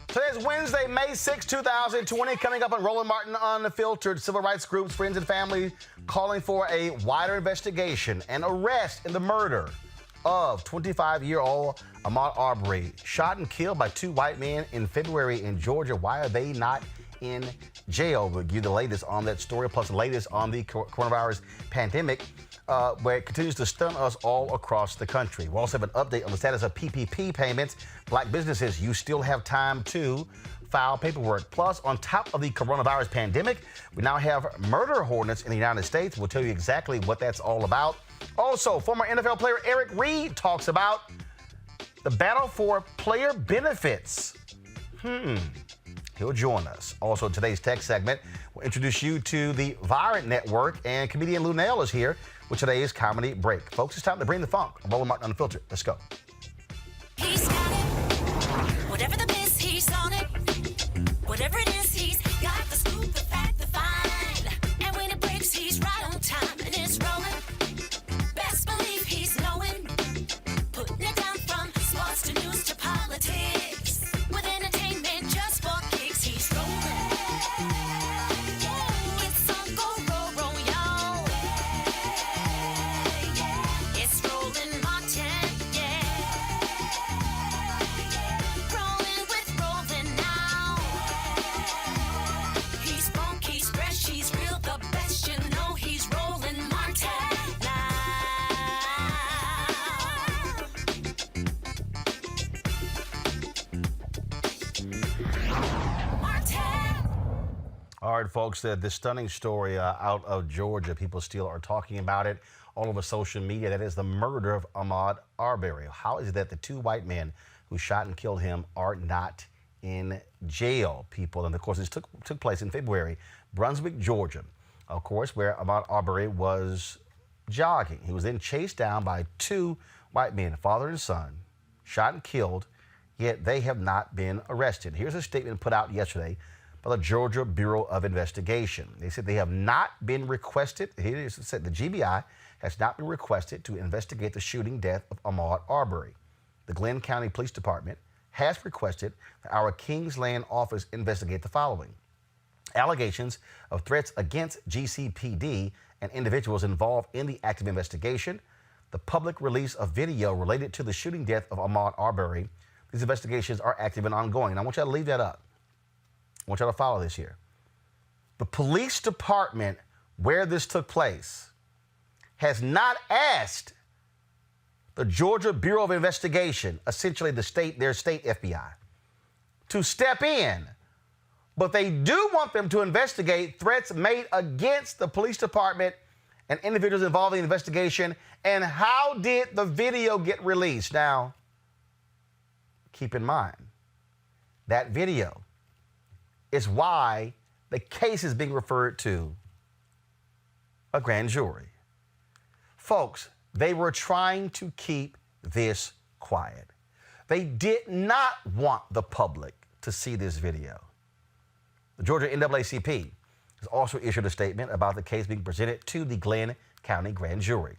Today's Wednesday, May 6, 2020. Coming up on Roland Martin Unfiltered, civil rights groups, friends and family calling for a wider investigation and arrest in the murder of 25-year-old Ahmaud Arbery, shot and killed by two white men in February in Georgia. Why are they not in jail? We'll give you the latest on that story, plus the latest on the coronavirus pandemic, where it continues to stun us all across the country. We'll also have an update on the status of PPP payments. Black businesses, you still have time to file paperwork. Plus, on top of the coronavirus pandemic, we now have murder hornets in the United States. We'll tell you exactly what that's all about. Also, former NFL player Eric Reid talks about the battle for player benefits. He'll join us. Also, today's tech segment, we'll introduce you to the Vyre Network, and comedian Luenell is here with today's comedy break. Folks, it's time to bring the funk. I'm Roland Martin Unfiltered. Let's go. He's got it. Whatever the miss, he's on it. Whatever it is, he's got the scoop, the fact, the find. And when it breaks, he's right on time and it's rolling. Best believe he's knowing. Putting it down from sports to news to politics. With entertainment just for kicks, he's rolling. It's on go, roll, y'all. It's Roland Martin, rolling with Roland now. He's funky, he's fresh, he's real, the best, you know he's Roland Martin now. Martin. All right, folks, this stunning story out of Georgia. People still are talking about it all over social media. That is the murder of Ahmaud Arbery. How is it that the two white men who shot and killed him are not in jail, people? And of course, this took place in February, Brunswick, Georgia, of course, where Ahmaud Arbery was jogging. He was then chased down by two white men, father and son, shot and killed, yet they have not been arrested. Here's a statement put out yesterday by the Georgia Bureau of Investigation. They said they have not been requested. Here it said the GBI has not been requested to investigate the shooting death of Ahmaud Arbery. The Glenn County Police Department has requested that our Kingsland office investigate the following: allegations of threats against GCPD and individuals involved in the active investigation, the public release of video related to the shooting death of Ahmaud Arbery. These investigations are active and ongoing. And I want you to leave that up. I want you to follow this here. The police department where this took place has not asked the Georgia Bureau of Investigation, essentially their state FBI, to step in. But they do want them to investigate threats made against the police department and individuals involved in the investigation. And how did the video get released? Now, keep in mind, that video is why the case is being referred to a grand jury. Folks, they were trying to keep this quiet. They did not want the public to see this video. The Georgia NAACP has also issued a statement about the case being presented to the Glenn County grand jury.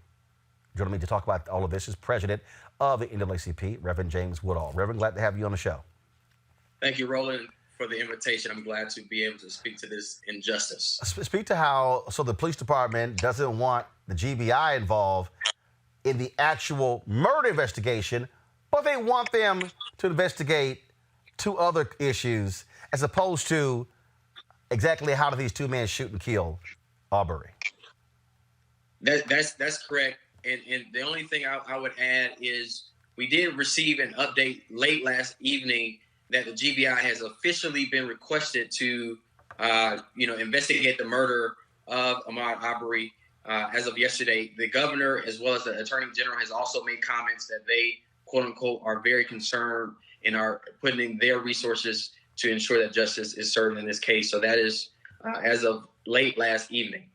Joining me to talk about all of this is President of the NAACP, Reverend James Woodall. Reverend, glad to have you on the show. Thank you, Roland, for the invitation. I'm glad to be able to speak to this injustice. Speak to how, so the police department doesn't want the GBI involved in the actual murder investigation, but they want them to investigate two other issues as opposed to exactly how did these two men shoot and kill Arbery. That's correct. And the only thing I would add is we did receive an update late last evening that the GBI has officially been requested to, investigate the murder of Ahmaud Arbery. As of yesterday, the governor, as well as the attorney general, has also made comments that they, quote unquote, are very concerned and are putting their resources to ensure that justice is served in this case. So that is as of late last evening.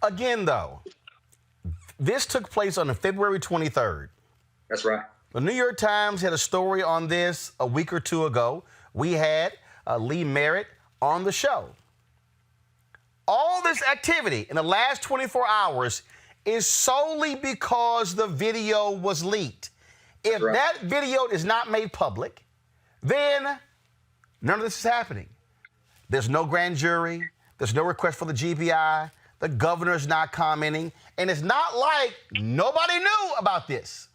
Again, though, this took place on February 23rd. That's right. The New York Times had a story on this a week or two ago. We had Lee Merritt on the show. All this activity in the last 24 hours is solely because the video was leaked. If that video is not made public, then None of this is happening. There's no grand jury. There's no request for the GBI. The governor's not commenting. And it's not like nobody knew about this.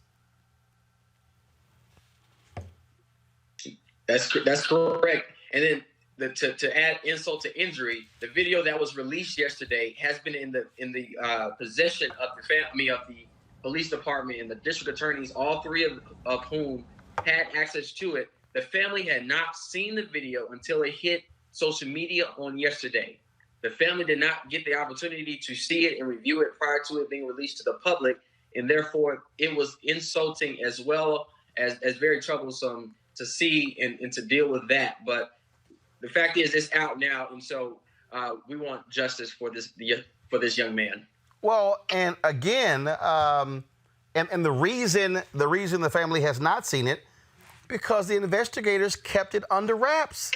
That's correct. And then to add insult to injury, the video that was released yesterday has been in the possession of the police department and the district attorneys, all three of whom had access to it. The family had not seen the video until it hit social media on yesterday. The family did not get the opportunity to see it and review it prior to it being released to the public, and therefore it was insulting as well as very troublesome to see and to deal with that. But the fact is, it's out now, and so we want justice for this young man. Well, and again, and the reason the family has not seen it, because the investigators kept it under wraps.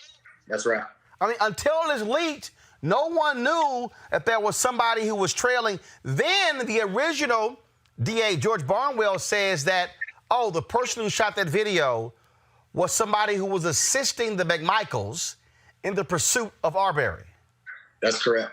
That's right. I mean, until it's leaked, no one knew that there was somebody who was trailing. Then the original DA, George Barnwell, says that, oh, the person who shot that video was somebody who was assisting the McMichaels in the pursuit of Arbery. That's correct.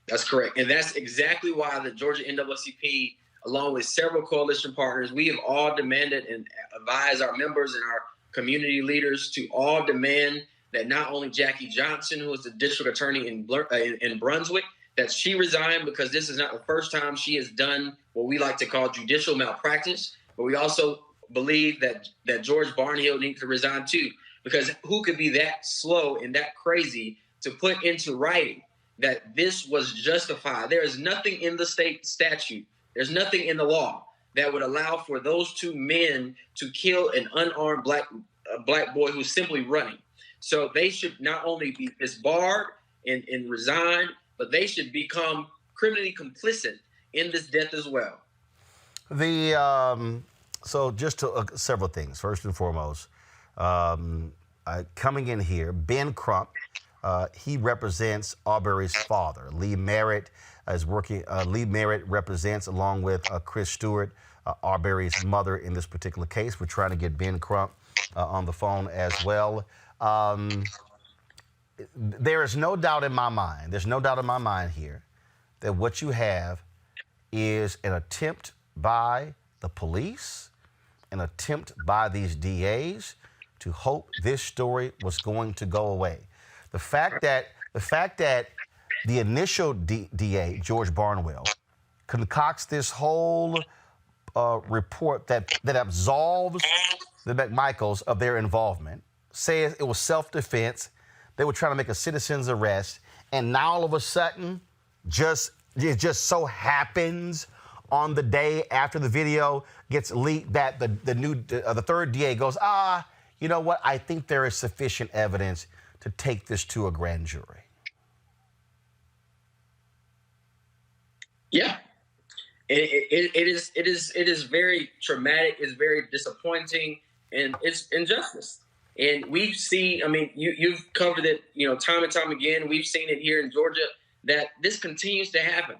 That's correct. And that's exactly why the Georgia NAACP, along with several coalition partners, we have all demanded and advised our members and our community leaders to all demand that not only Jackie Johnson, who is the district attorney in Brunswick, that she resign, because this is not the first time she has done what we like to call judicial malpractice. But we also believe that George Barnhill needs to resign too, because who could be that slow and that crazy to put into writing that this was justified? There is nothing in the state statute, there's nothing in the law that would allow for those two men to kill an unarmed black boy who's simply running. So they should not only be disbarred and resign, but they should become criminally complicit in this death as well. So just several things. First and foremost, coming in here, Ben Crump, he represents Arbery's father. Lee Merritt is working. Lee Merritt represents, along with Chris Stewart, Arbery's mother in this particular case. We're trying to get Ben Crump on the phone as well. There is no doubt in my mind, there's no doubt in my mind here, that what you have is an attempt by the police, an attempt by these DAs to hope this story was going to go away. The fact that the initial DA, George Barnwell, concocts this whole report that absolves the McMichaels of their involvement, says it was self-defense, they were trying to make a citizen's arrest, and now all of a sudden, it just so happens on the day after the video gets leaked that the third DA goes, you know what? I think there is sufficient evidence to take this to a grand jury. Yeah, it is very traumatic. It's very disappointing, and it's injustice. And we've seen, I mean, you've covered it, time and time again. We've seen it here in Georgia that this continues to happen.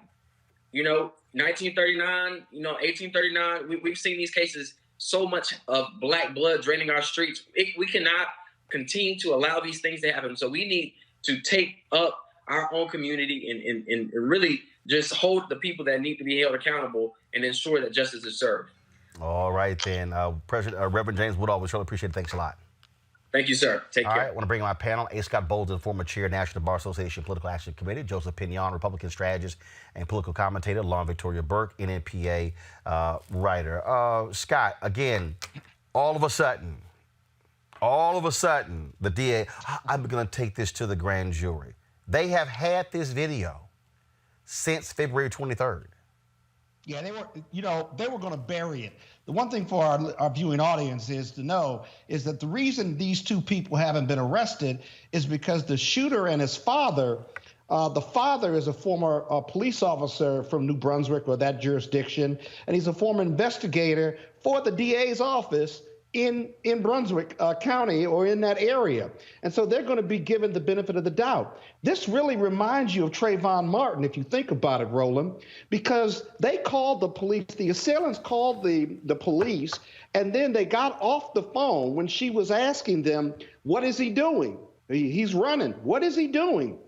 1939, 1839, we've seen these cases, so much of black blood draining our streets. We cannot continue to allow these things to happen. So we need to take up our own community and really just hold the people that need to be held accountable and ensure that justice is served. All right, then. Reverend James Woodall, we surely appreciate it. Thanks a lot. Thank you, sir. Take care. All right, I want to bring in my panel. A. Scott Bolden, former chair, National Bar Association Political Action Committee. Joseph Pignon, Republican strategist and political commentator. Lauren Victoria Burke, NNPA writer. Scott, again, all of a sudden, the DA, I'm going to take this to the grand jury. They have had this video since February 23rd. Yeah, they were going to bury it. The one thing for our viewing audience is to know is that the reason these two people haven't been arrested is because the shooter and his father, the father is a former police officer from New Brunswick or that jurisdiction, and he's a former investigator for the DA's office in Brunswick County or in that area. And so they're going to be given the benefit of the doubt. This really reminds you of Trayvon Martin, if you think about it, Roland, because they called the police, the assailants called the police, and then they got off the phone when she was asking them, what is he doing? He's running. What is he doing?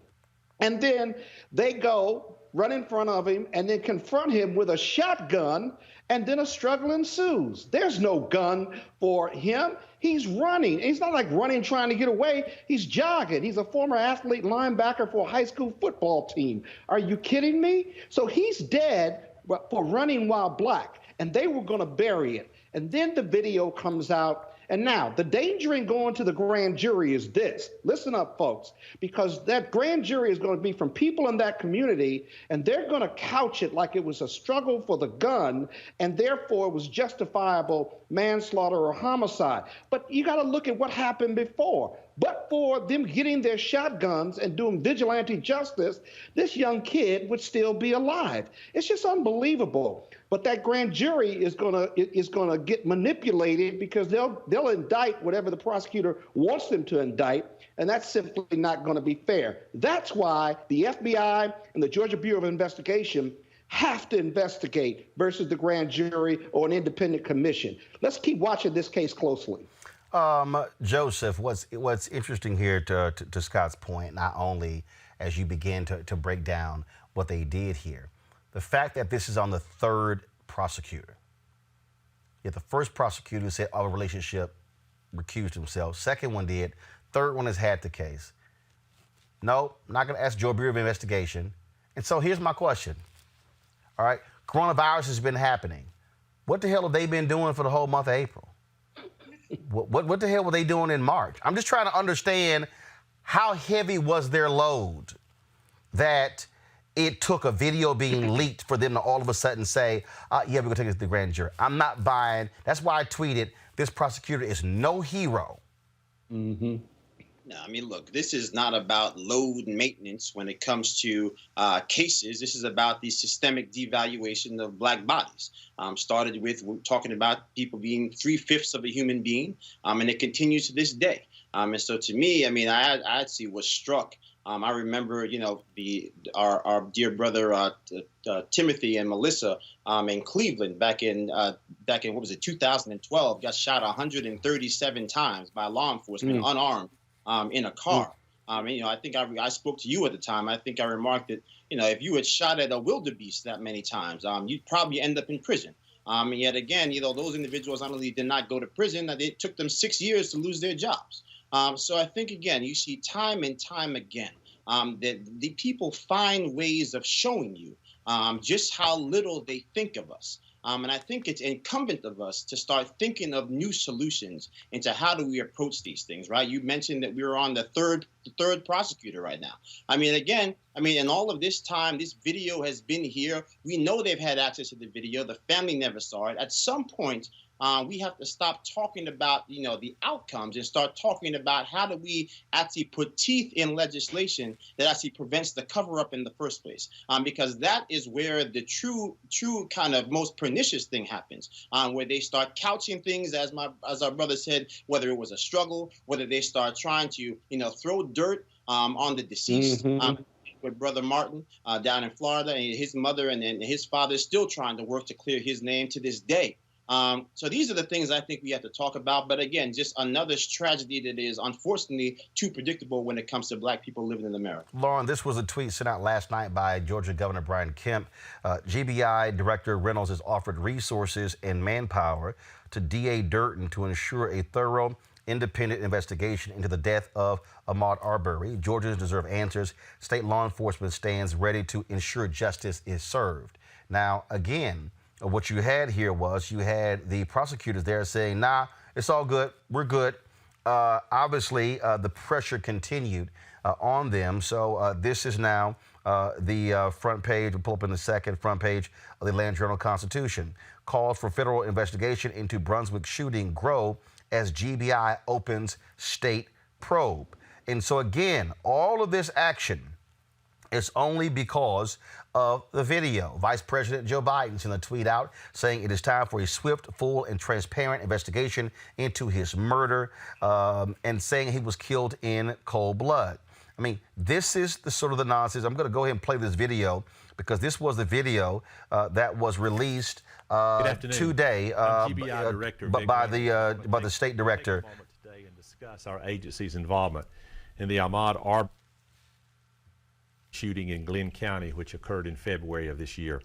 And then they go run in front of him and then confront him with a shotgun, and then a struggle ensues. There's no gun for him. He's running. He's not like running trying to get away. He's jogging. He's a former athlete linebacker for a high school football team. Are you kidding me? So he's dead for running while black, and they were going to bury it. And then the video comes out. And now, the danger in going to the grand jury is this. Listen up, folks, because that grand jury is going to be from people in that community, and they're going to couch it like it was a struggle for the gun, and therefore it was justifiable manslaughter or homicide. But you got to look at what happened before. But for them getting their shotguns and doing vigilante justice, this young kid would still be alive. It's just unbelievable. But that grand jury is gonna get manipulated because they'll indict whatever the prosecutor wants them to indict, and that's simply not going to be fair. That's why the FBI and the Georgia Bureau of Investigation have to investigate versus the grand jury or an independent commission. Let's keep watching this case closely. Joseph, what's interesting here to Scott's point, not only as you begin to break down what they did here, the fact that this is on the third prosecutor. Yet the first prosecutor said our relationship recused himself. Second one did. Third one has had the case. No, not going to ask Georgia Bureau of Investigation. And so here's my question. All right, coronavirus has been happening. What the hell have they been doing for the whole month of April? What the hell were they doing in March? I'm just trying to understand how heavy was their load that it took a video being leaked for them to all of a sudden say, yeah, we're going to take it to the grand jury. I'm not buying. That's why I tweeted, this prosecutor is no hero. Mm-hmm. No, I mean, look, this is not about load maintenance when it comes to cases. This is about the systemic devaluation of black bodies. Started with talking about people being 3/5 of a human being, and it continues to this day. And so to me, I mean, I actually was struck. I remember, you know, our dear brother Timothy and Melissa in Cleveland back in what was it, 2012, got shot 137 times by law enforcement, unarmed, in a car. And, you know, I think I spoke to you at the time. I think I remarked that, you know, if you had shot at a wildebeest that many times, you'd probably end up in prison. And yet again, you know, those individuals not only did not go to prison, it took them 6 years to lose their jobs. So I think, again, you see time and time again that the people find ways of showing you just how little they think of us. And I think it's incumbent of us to start thinking of new solutions into how do we approach these things, right? You mentioned that we were on the third prosecutor right now. I mean, again, in all of this time, this video has been here. We know they've had access to the video. The family never saw it. At some point, we have to stop talking about, you know, the outcomes and start talking about how do we actually put teeth in legislation that actually prevents the cover-up in the first place, because that is where the true kind of most pernicious thing happens, where they start couching things, as our brother said, whether it was a struggle, whether they start trying to, you know, throw dirt on the deceased. With Brother Martin down in Florida, and his mother and his father is still trying to work to clear his name to this day. So these are the things I think we have to talk about. But again, just another tragedy that is unfortunately too predictable when it comes to black people living in America. Lauren, this was a tweet sent out last night by Georgia Governor Brian Kemp. GBI Director Reynolds has offered resources and manpower to DA Durden to ensure a thorough, independent investigation into the death of Ahmaud Arbery. Georgians deserve answers. State law enforcement stands ready to ensure justice is served. Now, again, what you had here was you had the prosecutors there saying, nah, it's all good. We're good. Obviously, the pressure continued on them. So this is now the front page. We'll pull up in a second, front page of the Atlanta Journal-Constitution. Calls for federal investigation into Brunswick shooting grow as GBI opens state probe. And so, again, all of this action is only because of the video. Vice President Joe Biden sent a tweet out saying it is time for a swift, full, and transparent investigation into his murder, and saying he was killed in cold blood. I mean, this is the sort of the nonsense. I'm going to go ahead and play this video because this was the video that was released today by the state director. Today and discuss our agency's involvement. in the Ahmaud Arbery shooting in Glenn County, which occurred in February of this year.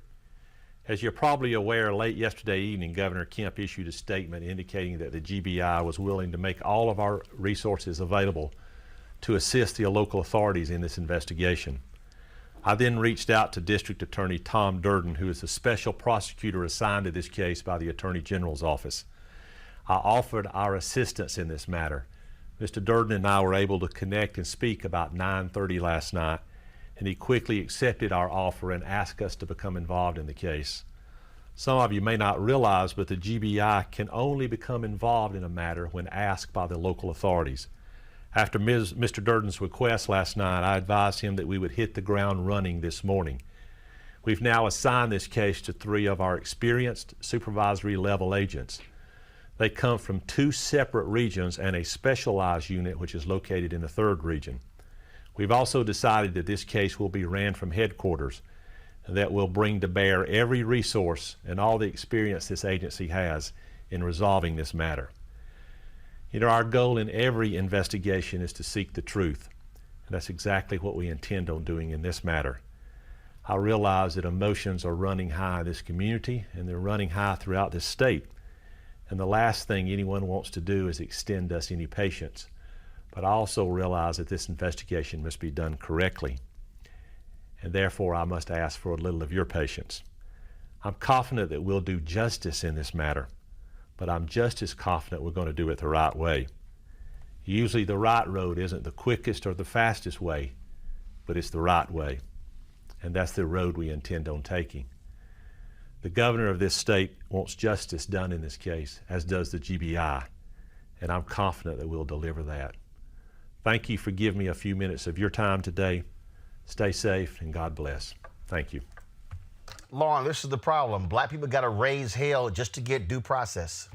As you're probably aware, late yesterday evening, Governor Kemp issued a statement indicating that the GBI was willing to make all of our resources available to assist the local authorities in this investigation. I then reached out to District Attorney Tom Durden, who is the special prosecutor assigned to this case by the Attorney General's office. I offered our assistance in this matter. Mr. Durden and I were able to connect and speak about 9:30 last night, and he quickly accepted our offer and asked us to become involved in the case. Some of you may not realize, but the GBI can only become involved in a matter when asked by the local authorities. After Mr. Durden's request last night, I advised him that we would hit the ground running this morning. We've now assigned this case to 3 of our experienced supervisory level agents. They come from 2 separate regions and a specialized unit which is located in the 3rd region. We've also decided that this case will be ran from headquarters and that will bring to bear every resource and all the experience this agency has in resolving this matter. You know, our goal in every investigation is to seek the truth, and that's exactly what we intend on doing in this matter. I realize that emotions are running high in this community, and they're running high throughout this state. And the last thing anyone wants to do is extend us any patience. But I also realize that this investigation must be done correctly, and therefore I must ask for a little of your patience. I'm confident that we'll do justice in this matter, but I'm just as confident we're going to do it the right way. Usually the right road isn't the quickest or the fastest way, but it's the right way, and that's the road we intend on taking. The governor of this state wants justice done in this case, as does the GBI, and I'm confident that we'll deliver that. Thank you for giving me a few minutes of your time today. Stay safe, and God bless. Thank you. Lauren, this is the problem. Black people got to raise hell just to get due process.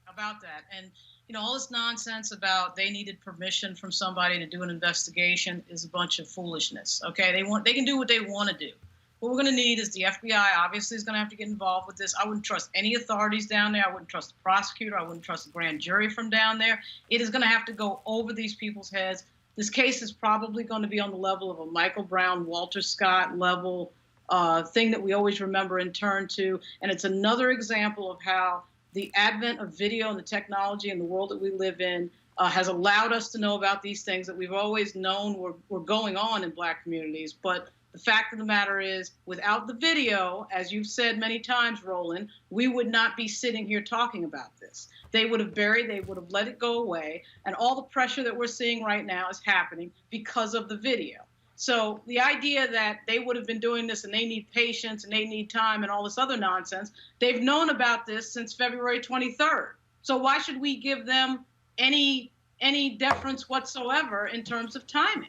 About that. And, you know, all this nonsense about they needed permission from somebody to do an investigation is a bunch of foolishness. Okay, they can do what they want to do. What we're going to need is the FBI obviously is going to have to get involved with this. I wouldn't trust any authorities down there. I wouldn't trust the prosecutor. I wouldn't trust the grand jury from down there. It is going to have to go over these people's heads. This case is probably going to be on the level of a Michael Brown, Walter Scott level thing that we always remember and turn to. And it's another example of how the advent of video and the technology in the world that we live in has allowed us to know about these things that we've always known were going on in Black communities. But the fact of the matter is, without the video, as you've said many times, Roland, we would not be sitting here talking about this. They would have buried, they would have let it go away, and all the pressure that we're seeing right now is happening because of the video. So the idea that they would have been doing this and they need patience and they need time and all this other nonsense, they've known about this since February 23rd. So why should we give them any deference whatsoever in terms of timing?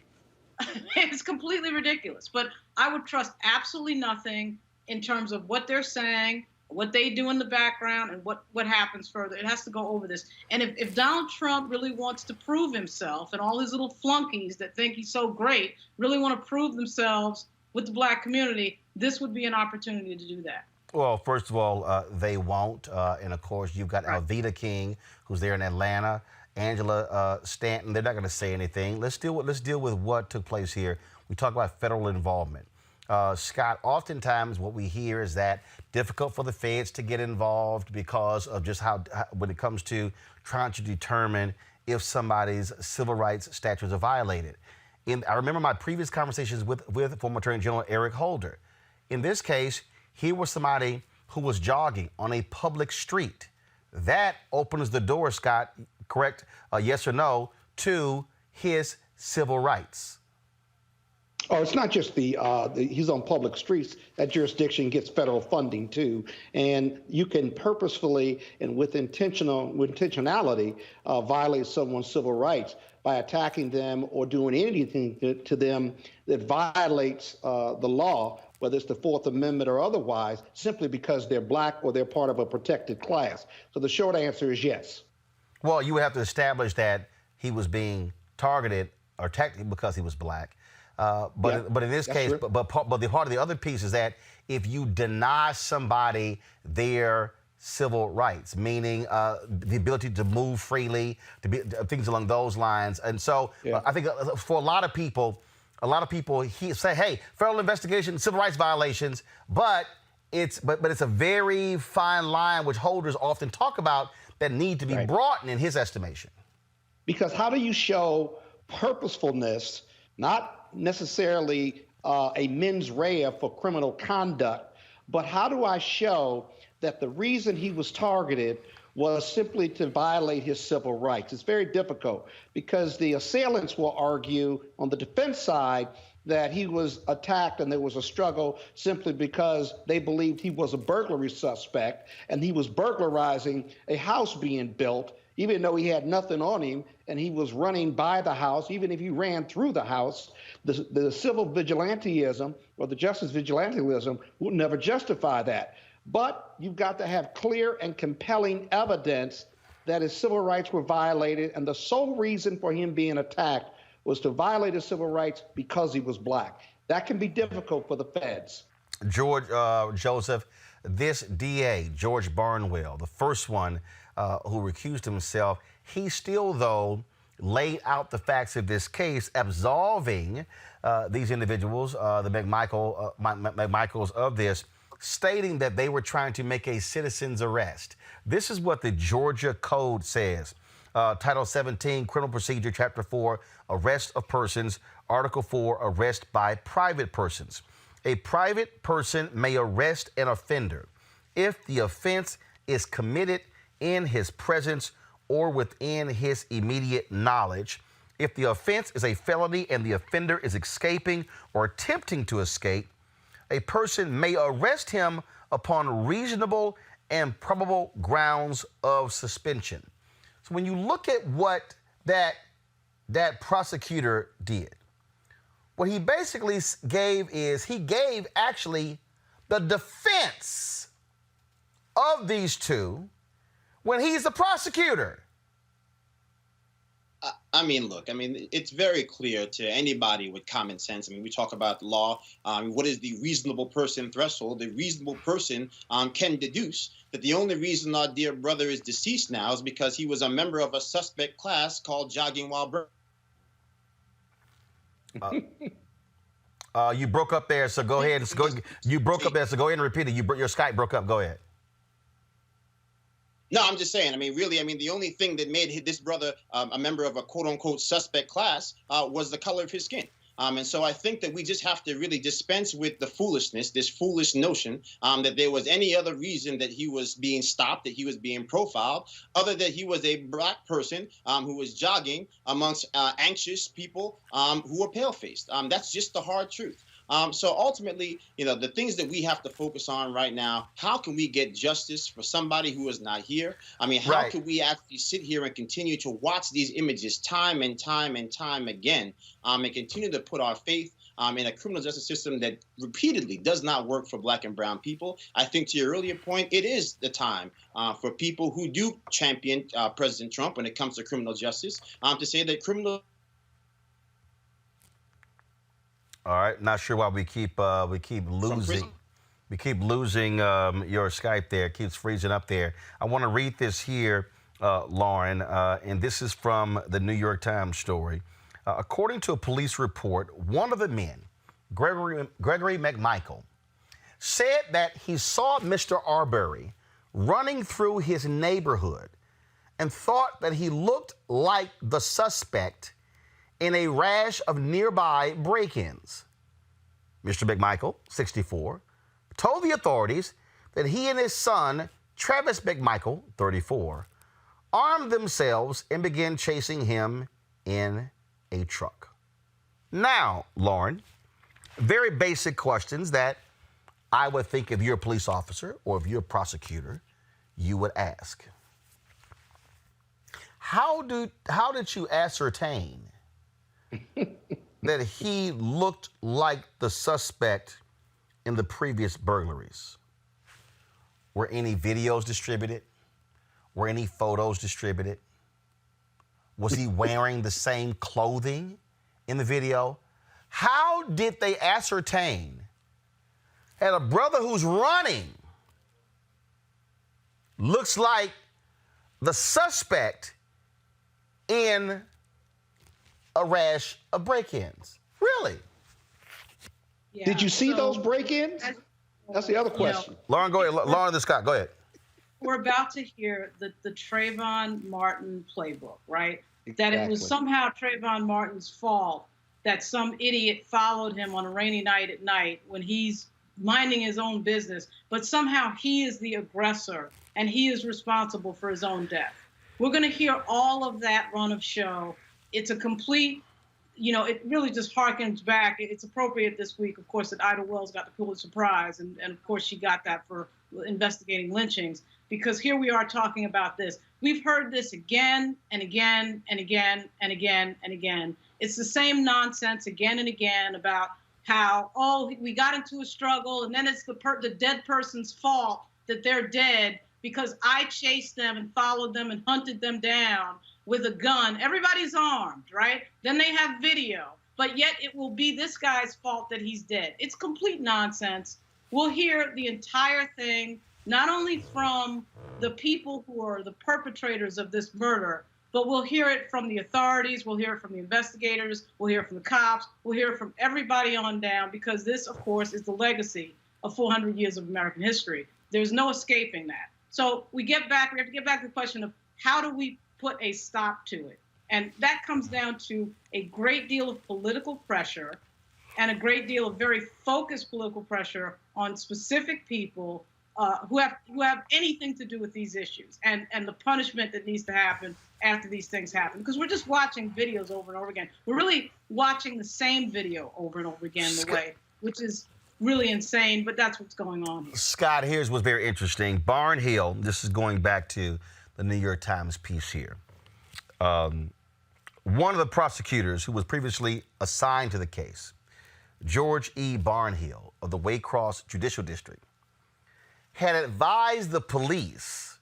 It's completely ridiculous. But I would trust absolutely nothing in terms of what they're saying, what they do in the background, and what happens further. It has to go over this. And if Donald Trump really wants to prove himself, and all his little flunkies that think he's so great really want to prove themselves with the Black community, this would be an opportunity to do that. Well, first of all, they won't. And of course, you've got Alveda King, who's there in Atlanta. Angela Stanton, they're not going to say anything. Let's deal with what took place here. We talk about federal involvement. Scott, oftentimes what we hear is that difficult for the feds to get involved because of just how when it comes to trying to determine if somebody's civil rights statutes are violated. I remember my previous conversations with former Attorney General Eric Holder. In this case, here was somebody who was jogging on a public street. That opens the door, Scott, correct, yes or no, to his civil rights. Oh, it's not just he's on public streets. That jurisdiction gets federal funding too, and you can purposefully and with intentionality violate someone's civil rights by attacking them or doing anything to them that violates the law, whether it's the Fourth Amendment or otherwise, simply because they're Black or they're part of a protected class. So the short answer is yes. Well, you would have to establish that he was being targeted or attacked because he was Black. But in this case, but the part of the other piece is that if you deny somebody their civil rights, meaning the ability to move freely, things along those lines. And so I think for a lot of people say, hey, federal investigation, civil rights violations, but it's a very fine line which holders often talk about that need to be broadened in his estimation. Because how do you show purposefulness, not necessarily a mens rea for criminal conduct, but how do I show that the reason he was targeted was simply to violate his civil rights? It's very difficult because the assailants will argue on the defense side that he was attacked and there was a struggle simply because they believed he was a burglary suspect and he was burglarizing a house being built, even though he had nothing on him and he was running by the house. Even if he ran through the house, the civil vigilantism or the justice vigilantism would never justify that. But you've got to have clear and compelling evidence that his civil rights were violated, and the sole reason for him being attacked was to violate his civil rights because he was black. That can be difficult for the feds. George, Joseph, this DA, George Barnwell, the first one who recused himself, he still, though, laid out the facts of this case, absolving these individuals, the McMichaels of this, stating that they were trying to make a citizen's arrest. This is what the Georgia Code says. Title 17, Criminal Procedure, Chapter 4, Arrest of Persons, Article 4, Arrest by Private Persons. A private person may arrest an offender if the offense is committed in his presence or within his immediate knowledge. If the offense is a felony and the offender is escaping or attempting to escape, a person may arrest him upon reasonable and probable grounds of suspension. So when you look at what that prosecutor did, what he basically gave is he gave actually the defense of these two when he's the prosecutor. I mean, look, it's very clear to anybody with common sense. We talk about the law. What is the reasonable person threshold? The reasonable person can deduce that the only reason our dear brother is deceased now is because he was a member of a suspect class called jogging while you broke up there, so go ahead. You broke up there, so go ahead and repeat it. Your Skype broke up. Go ahead. No, I'm just saying, really, the only thing that made this brother a member of a quote-unquote suspect class was the color of his skin. And so I think that we just have to really dispense with the foolishness, this foolish notion that there was any other reason that he was being stopped, that he was being profiled, other than he was a black person who was jogging amongst anxious people who were pale-faced. That's just the hard truth. So ultimately, the things that we have to focus on right now, how can we get justice for somebody who is not here? How can we actually sit here and continue to watch these images time and time and time again and continue to put our faith in a criminal justice system that repeatedly does not work for black and brown people? I think to your earlier point, it is the time for people who do champion President Trump when it comes to criminal justice to say that criminal. All right, not sure why we keep losing. We keep losing your Skype there. It keeps freezing up there. I want to read this here, Lauren, and this is from the New York Times story. According to a police report, one of the men, Gregory McMichael, said that he saw Mr. Arbery running through his neighborhood and thought that he looked like the suspect in a rash of nearby break-ins. Mr. McMichael, 64, told the authorities that he and his son, Travis McMichael, 34, armed themselves and began chasing him in a truck. Now, Lauren, very basic questions that I would think if you're a police officer or if you're a prosecutor, you would ask. How did you ascertain that he looked like the suspect in the previous burglaries? Were any videos distributed? Were any photos distributed? Was he wearing the same clothing in the video? How did they ascertain that a brother who's running looks like the suspect in a rash of break-ins. Really? Yeah. Did you see So, those break-ins? That's the other question. Lauren, go ahead. Lauren and Scott, go ahead. We're about to hear the Trayvon Martin playbook, right? That it was Exactly. somehow Trayvon Martin's fault that some idiot followed him on a rainy night at night when he's minding his own business, but somehow he is the aggressor and he is responsible for his own death. We're going to hear all of that run of show. It's a complete, it really just harkens back. It's appropriate this week, of course, that Ida Wells got the Pulitzer Prize, and of course she got that for investigating lynchings, because here we are talking about this. We've heard this again and again and again and again and again. It's the same nonsense again and again about how, we got into a struggle and then it's the dead person's fault that they're dead because I chased them and followed them and hunted them down with a gun. Everybody's armed, right? Then they have video, but yet it will be this guy's fault that he's dead. It's complete nonsense. We'll hear the entire thing, not only from the people who are the perpetrators of this murder, but we'll hear it from the authorities, we'll hear it from the investigators, we'll hear it from the cops, we'll hear it from everybody on down, because this, of course, is the legacy of 400 years of American history. There's no escaping that. So we have to get back to the question of how do we put a stop to it? And that comes down to a great deal of political pressure and a great deal of very focused political pressure on specific people who have anything to do with these issues, and the punishment that needs to happen after these things happen. Because we're just watching videos over and over again. We're really watching the same video over and over again, which is really insane, but that's what's going on here. Scott, here's what's very interesting. Barnhill, this is going back to the New York Times piece here. One of the prosecutors who was previously assigned to the case, George E. Barnhill of the Waycross Judicial District, had advised the police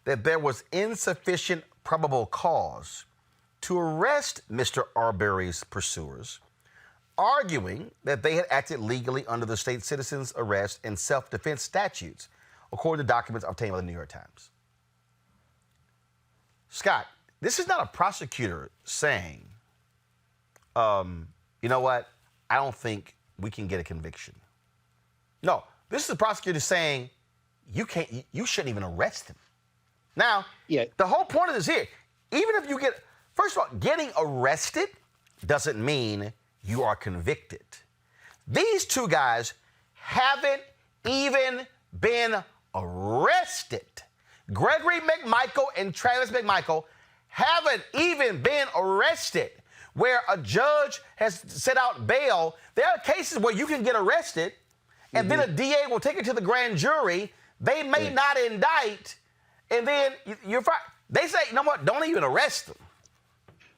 that there was insufficient probable cause to arrest Mr. Arbery's pursuers, arguing that they had acted legally under the state citizens arrest and self-defense statutes, according to documents obtained by the New York Times. Scott, this is not a prosecutor saying, you know what, I don't think we can get a conviction. No, this is the prosecutor saying you shouldn't even arrest him. Now, the whole point of this here, even if you first of all, getting arrested doesn't mean you are convicted. These two guys haven't even been arrested. Gregory McMichael and Travis McMichael haven't even been arrested, where a judge has set out bail. There are cases where you can get arrested and then a DA will take it to the grand jury. They may not indict, and then you're fine. They say, you know what, don't even arrest them.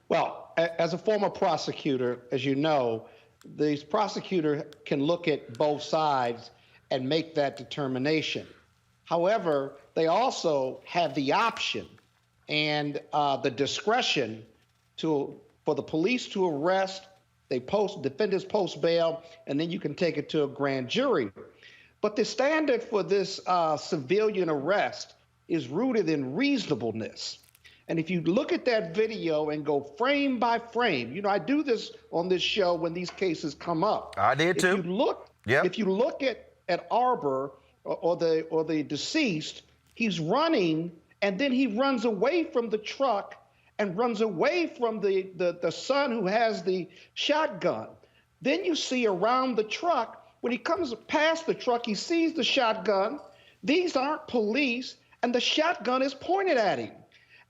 Well, as a former prosecutor, as you know, the prosecutor can look at both sides and make that determination. However, they also have the option and the discretion for the police to arrest. Defendants post bail, and then you can take it to a grand jury. But the standard for this civilian arrest is rooted in reasonableness. And if you look at that video and go frame by frame, I do this on this show when these cases come up. I did too. If you look at Arbor or the deceased, he's running and then he runs away from the truck and runs away from the son who has the shotgun. Then you see around the truck, when he comes past the truck, he sees the shotgun. These aren't police, and the shotgun is pointed at him.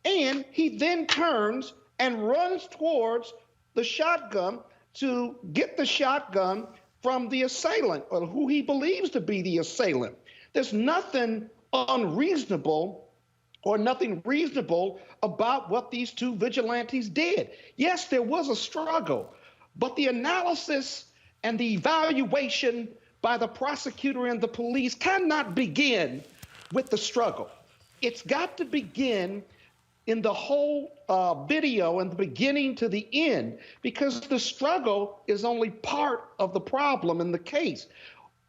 And he then turns and runs towards the shotgun to get the shotgun from the assailant, or who he believes to be the assailant. There's nothing unreasonable or nothing reasonable about what these two vigilantes did. Yes, there was a struggle, but the analysis and the evaluation by the prosecutor and the police cannot begin with the struggle. It's got to begin in the whole video, in the beginning to the end, because the struggle is only part of the problem in the case.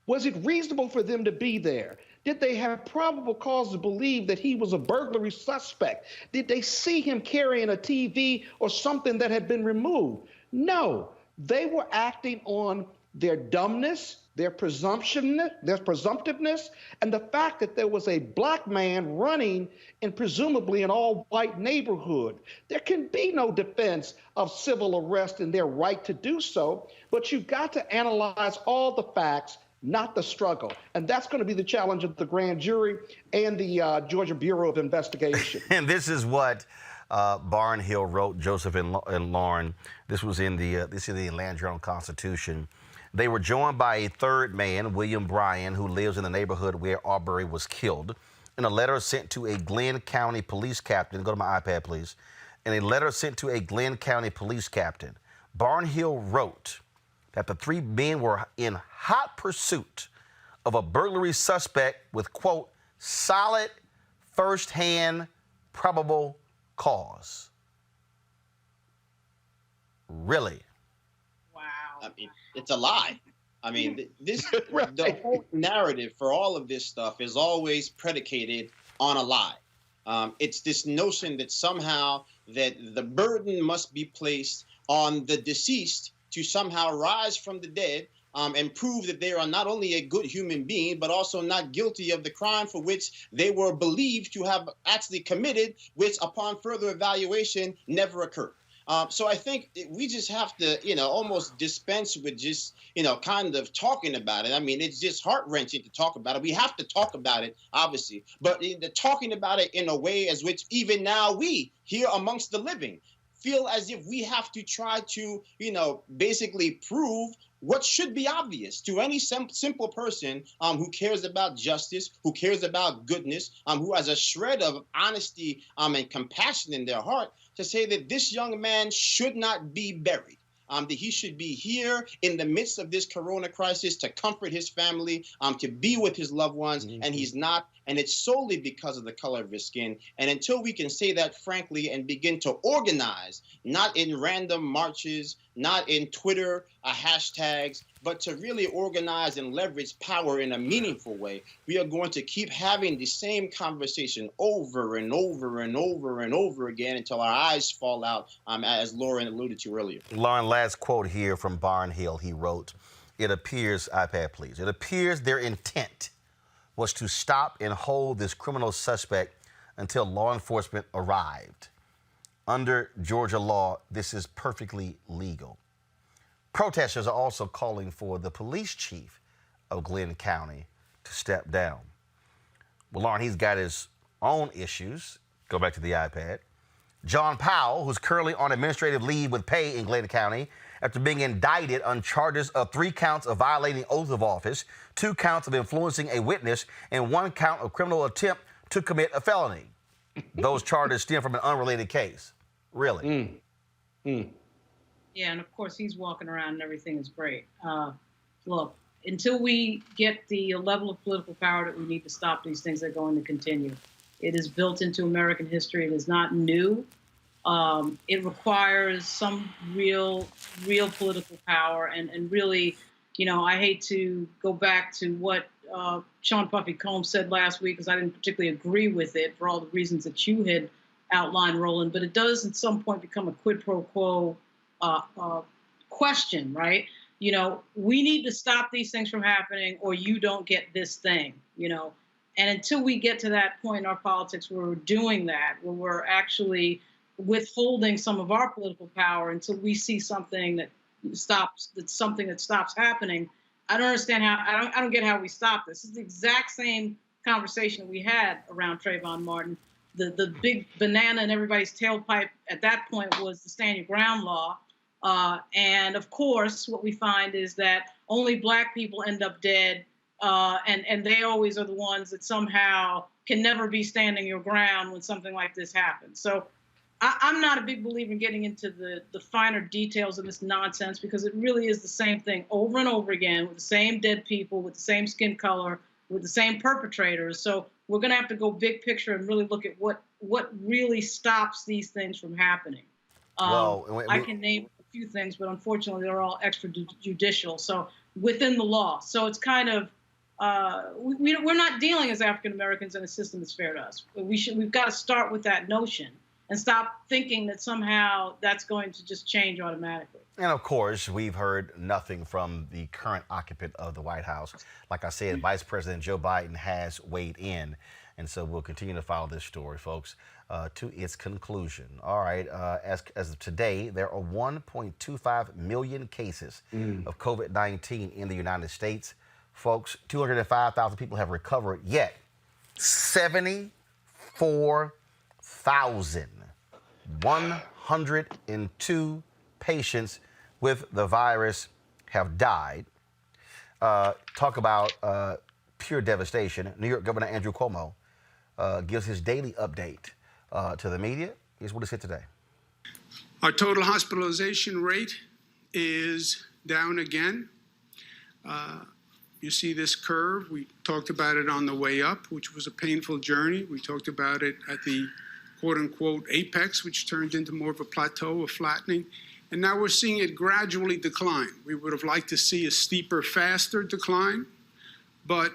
Was it reasonable for them to be there? Did they have probable cause to believe that he was a burglary suspect? Did they see him carrying a TV or something that had been removed? No, they were acting on their dumbness, their presumptiveness, and the fact that there was a black man running in presumably an all-white neighborhood. There can be no defense of civil arrest and their right to do so, but you've got to analyze all the facts, not the struggle. And that's going to be the challenge of the grand jury and the Georgia Bureau of Investigation. And this is what Barnhill wrote, Joseph and Lauren. This was in the Atlanta Journal-Constitution. They were joined by a third man, William Bryan, who lives in the neighborhood where Arbery was killed. In a letter sent to a Glenn County police captain, go to my iPad, please. In a letter sent to a Glenn County police captain, Barnhill wrote that the three men were in hot pursuit of a burglary suspect with, quote, solid first-hand probable cause. Really? Wow. I mean, it's a lie. I mean, the whole narrative for all of this stuff is always predicated on a lie. It's this notion that somehow that the burden must be placed on the deceased to somehow rise from the dead and prove that they are not only a good human being, but also not guilty of the crime for which they were believed to have actually committed, which upon further evaluation never occurred. So I think we just have to, almost dispense with just, kind of talking about it. I mean, it's just heart-wrenching to talk about it. We have to talk about it, obviously, but talking about it in a way as which even now we, here amongst the living, feel as if we have to try to, basically prove what should be obvious to any simple person who cares about justice, who cares about goodness, who has a shred of honesty and compassion in their heart, to say that this young man should not be buried. That he should be here in the midst of this corona crisis to comfort his family, to be with his loved ones, and he's not. And it's solely because of the color of his skin. And until we can say that frankly and begin to organize, not in random marches, not in Twitter hashtags, but to really organize and leverage power in a meaningful way, we are going to keep having the same conversation over and over and over and over again until our eyes fall out, as Lauren alluded to earlier. Lauren, last quote here from Barnhill. He wrote, it appears, iPad please, it appears their intent was to stop and hold this criminal suspect until law enforcement arrived. Under Georgia law, this is perfectly legal. Protesters are also calling for the police chief of Glenn County to step down. Well, Lauren, he's got his own issues. Go back to the iPad. John Powell, who's currently on administrative leave with pay in Glenn County after being indicted on charges of 3 counts of violating oath of office, 2 counts of influencing a witness, and 1 count of criminal attempt to commit a felony. Those charges stem from an unrelated case. Really? Yeah, and of course he's walking around and everything is great. Look, until we get the level of political power that we need to stop these things, they're going to continue. It is built into American history. It is not new. It requires some real political power, and really, I hate to go back to what Sean Puffy Combs said last week, because I didn't particularly agree with it for all the reasons that you had outlined, Roland, but it does at some point become a quid pro quo question, right? We need to stop these things from happening, or you don't get this thing, And until we get to that point in our politics where we're doing that, where we're actually withholding some of our political power until we see something that stops happening, I don't understand how. I don't get how we stop this. It's the exact same conversation that we had around Trayvon Martin. The big banana in everybody's tailpipe at that point was the stand your ground law. And of course, what we find is that only black people end up dead. And they always are the ones that somehow can never be standing your ground when something like this happens. So I'm not a big believer in getting into the finer details of this nonsense, because it really is the same thing over and over again with the same dead people, with the same skin color, with the same perpetrators. So we're going to have to go big picture and really look at what really stops these things from happening. I can name a few things, but unfortunately they're all extrajudicial. So within the law. So it's kind of, we're not dealing as African Americans in a system that's fair to us. We've got to start with that notion and stop thinking that somehow that's going to just change automatically. And of course, we've heard nothing from the current occupant of the White House. Like I said, Vice President Joe Biden has weighed in. And so we'll continue to follow this story, folks, to its conclusion. All right, as of today, there are 1.25 million cases of COVID-19 in the United States. Folks, 205,000 people have recovered, yet 74,102 patients with the virus have died. Talk about pure devastation. New York Governor Andrew Cuomo gives his daily update to the media. Here's what he said today. Our total hospitalization rate is down again. You see this curve. We talked about it on the way up, which was a painful journey. We talked about it at the quote-unquote apex, which turned into more of a plateau, a flattening. And now we're seeing it gradually decline. We would have liked to see a steeper, faster decline, but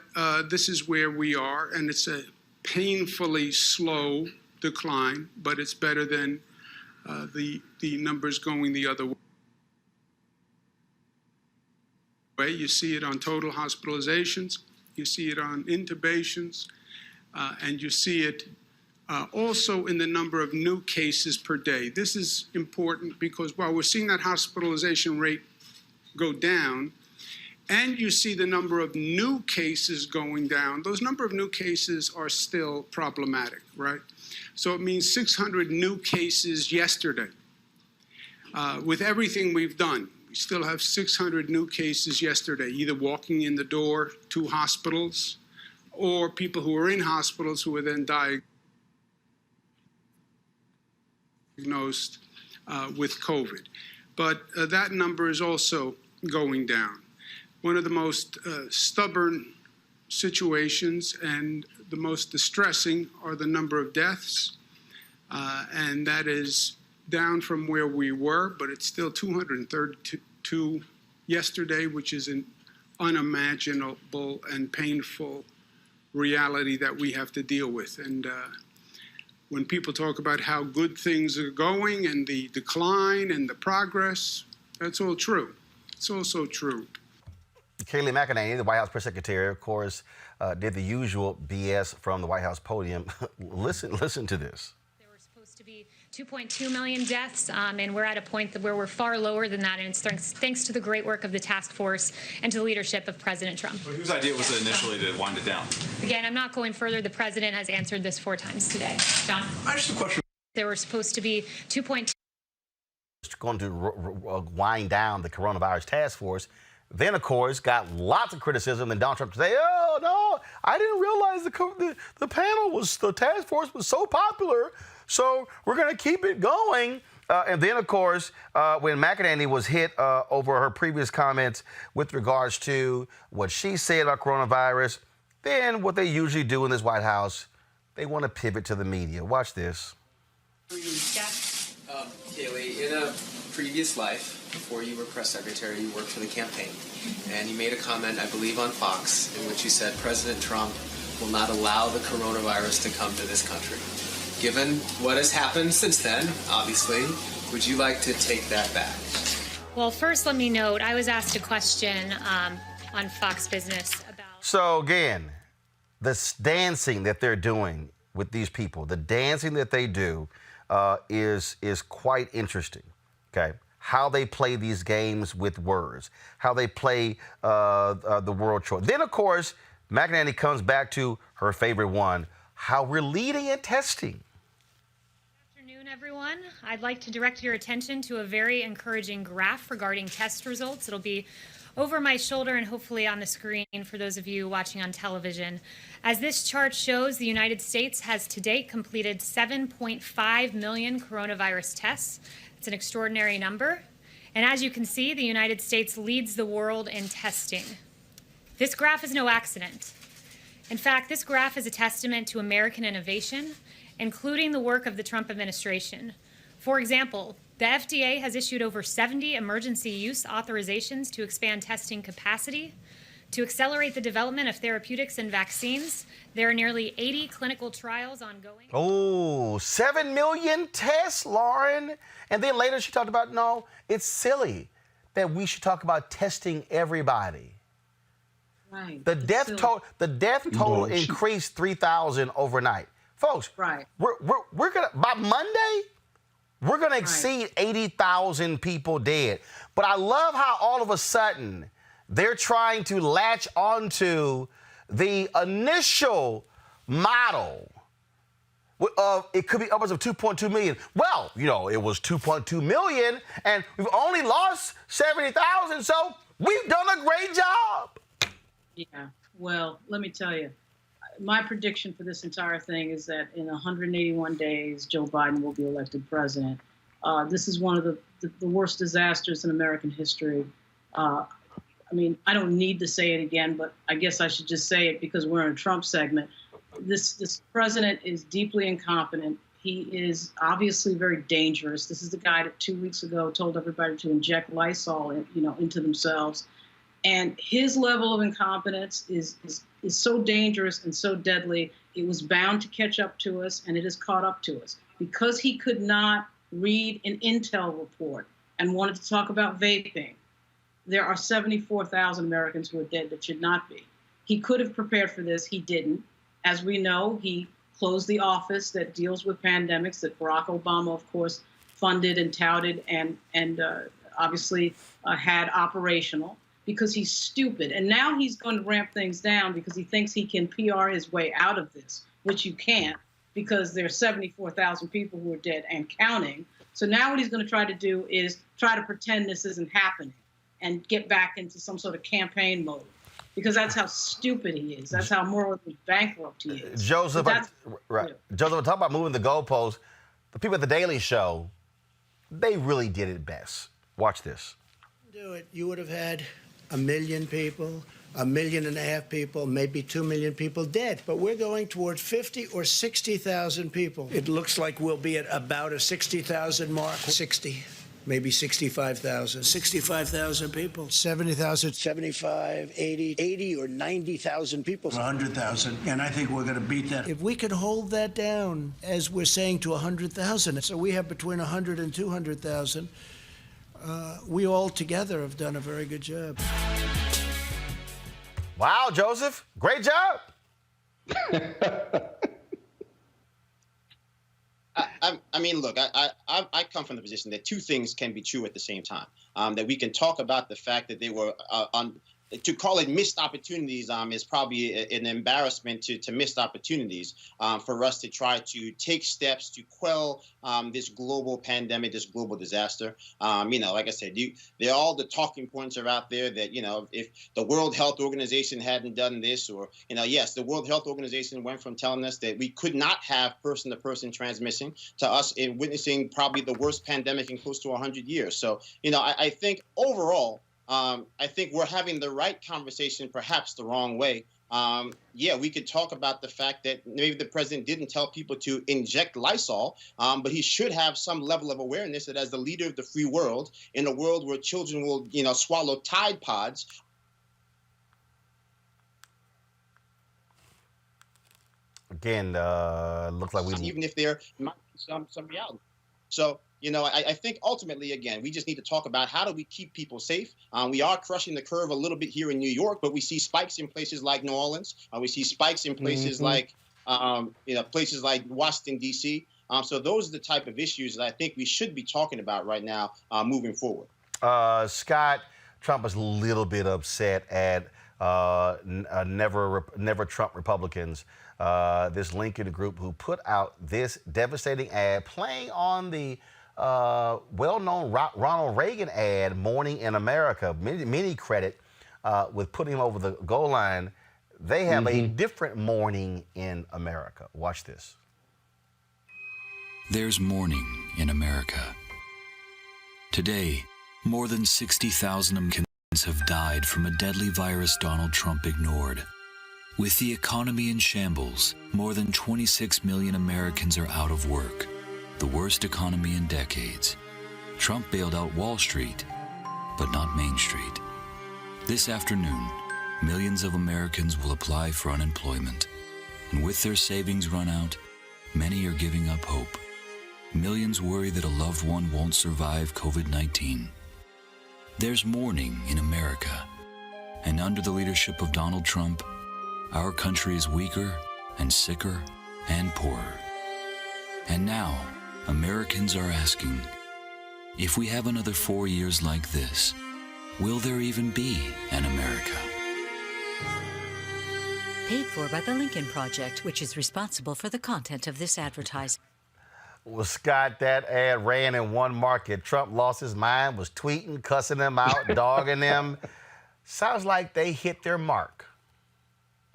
this is where we are, and it's a painfully slow decline, but it's better than the numbers going the other way. You see it on total hospitalizations, you see it on intubations, and you see it also in the number of new cases per day. This is important because while we're seeing that hospitalization rate go down, and you see the number of new cases going down, those number of new cases are still problematic, right? So it means 600 new cases yesterday. With everything we've done, we still have 600 new cases yesterday, either walking in the door to hospitals or people who are in hospitals who were then diagnosed with COVID. But that number is also going down. One of the most stubborn situations and the most distressing are the number of deaths, and that is down from where we were, but it's still 232 yesterday, which is an unimaginable and painful reality that we have to deal with. And when people talk about how good things are going and the decline and the progress, that's all true. It's also true. Kayleigh McEnany, the White House press secretary, of course, did the usual BS from the White House podium. Listen to this. There were supposed to be 2.2 million deaths, and we're at a point where we're far lower than that, and it's thanks to the great work of the task force and to the leadership of President Trump. Well, whose idea was it initially to wind it down? Again, I'm not going further. The president has answered this 4 times today. John? I just have a question. There were supposed to be 2.2. Going to wind down the coronavirus task force. Then, of course, got lots of criticism. And Donald Trump today, oh, no, I didn't realize the task force was so popular. So we're going to keep it going. And then, of course, when McEnany was hit over her previous comments with regards to what she said about coronavirus, then what they usually do in this White House, they want to pivot to the media. Watch this. Kayleigh, in a previous life, before you were press secretary, you worked for the campaign, and you made a comment, I believe, on Fox, in which you said President Trump will not allow the coronavirus to come to this country. Given what has happened since then, obviously, would you like to take that back? Well, first, let me note, I was asked a question on Fox Business about... So, again, this dancing that they're doing with these people, the dancing that they do is quite interesting, okay? How they play these games with words, how they play the world choice. Then, of course, McEnany comes back to her favorite one, how we're leading in testing. Good afternoon, everyone. I'd like to direct your attention to a very encouraging graph regarding test results. It'll be over my shoulder and hopefully on the screen for those of you watching on television. As this chart shows, the United States has to date completed 7.5 million coronavirus tests. It's an extraordinary number. And as you can see, the United States leads the world in testing. This graph is no accident. In fact, this graph is a testament to American innovation, including the work of the Trump administration. For example, the FDA has issued over 70 emergency use authorizations to expand testing capacity. to accelerate the development of therapeutics and vaccines. There are nearly 80 clinical trials ongoing. Oh, 7 million tests, Lauren. And then later she talked about, no, it's silly that we should talk about testing everybody. Right. The death total increased 3,000 overnight. Folks, Right. we're gonna, by Monday, we're gonna exceed 80,000 people dead. But I love how all of a sudden they're trying to latch onto the initial model of it could be upwards of 2.2 million. Well, you know, it was 2.2 million, and we've only lost 70,000, so we've done a great job. Yeah. Well, let me tell you, my prediction for this entire thing is that in 181 days, Joe Biden will be elected president. This is one of the worst disasters in American history. I mean, I don't need to say it again, but I guess I should just say it because we're in a Trump segment. This president is deeply incompetent. He is obviously very dangerous. This is the guy that 2 weeks ago told everybody to inject Lysol, into themselves. And his level of incompetence is so dangerous and so deadly. It was bound to catch up to us, and it has caught up to us because he could not read an intel report and wanted to talk about vaping. There are 74,000 Americans who are dead that should not be. He could have prepared for this. He didn't. As we know, he closed the office that deals with pandemics that Barack Obama, of course, funded and touted and obviously had operational because he's stupid. And now he's going to ramp things down because he thinks he can PR his way out of this, which you can't because there are 74,000 people who are dead and counting. So now what he's going to try to do is try to pretend this isn't happening and get back into some sort of campaign mode, because that's how stupid he is. That's how morally bankrupt he is. Joseph, Joseph, talk about moving the goalposts. The people at The Daily Show, they really did it best. Watch this. Do it. You would have had 1 million people, 1.5 million people, maybe 2 million people dead. But we're going towards 50 or 60,000 people. It looks like we'll be at about a 60,000 mark. 60. Maybe 65,000. 65,000 people. 70,000. 75, 80 or 90,000 people. 100,000. And I think we're going to beat that. If we could hold that down, as we're saying, to 100,000, so we have between 100 and 200,000, we all together have done a very good job. Wow, Joseph. Great job. I mean, look, I come from the position that two things can be true at the same time. That we can talk about the fact that they were to call it missed opportunities is probably an embarrassment to missed opportunities for us to try to take steps to quell this global pandemic, this global disaster. Like I said, all the talking points are out there that, if the World Health Organization hadn't done this, or, yes, the World Health Organization went from telling us that we could not have person-to-person transmission to us in witnessing probably the worst pandemic in close to 100 years. So, I think overall, I think we're having the right conversation, perhaps the wrong way. We could talk about the fact that maybe the president didn't tell people to inject Lysol, but he should have some level of awareness that as the leader of the free world, in a world where children will, swallow Tide Pods. Again, looks like even if there might be some reality. So, I think ultimately, again, we just need to talk about how do we keep people safe. We are crushing the curve a little bit here in New York, but we see spikes in places like New Orleans. We see spikes in places like, places like Washington, D.C. So those are the type of issues that I think we should be talking about right now moving forward. Scott, Trump is a little bit upset at Never Trump Republicans, this Lincoln group who put out this devastating ad playing on the well-known Ronald Reagan ad, Morning in America. Many credit with putting him over the goal line. They have a different morning in America. Watch this. There's morning in America. Today, more than 60,000 Americans have died from a deadly virus Donald Trump ignored. With the economy in shambles, more than 26 million Americans are out of work. The worst economy in decades. Trump bailed out Wall Street, but not Main Street. This afternoon, millions of Americans will apply for unemployment. And with their savings run out, many are giving up hope. Millions worry that a loved one won't survive COVID-19. There's mourning in America. And under the leadership of Donald Trump, our country is weaker and sicker and poorer. And now, Americans are asking, if we have another 4 years like this, will there even be an America? Paid for by the Lincoln Project, which is responsible for the content of this advertising. Well, Scott, that ad ran in one market. Trump lost his mind, was tweeting, cussing them out, dogging them. Sounds like they hit their mark.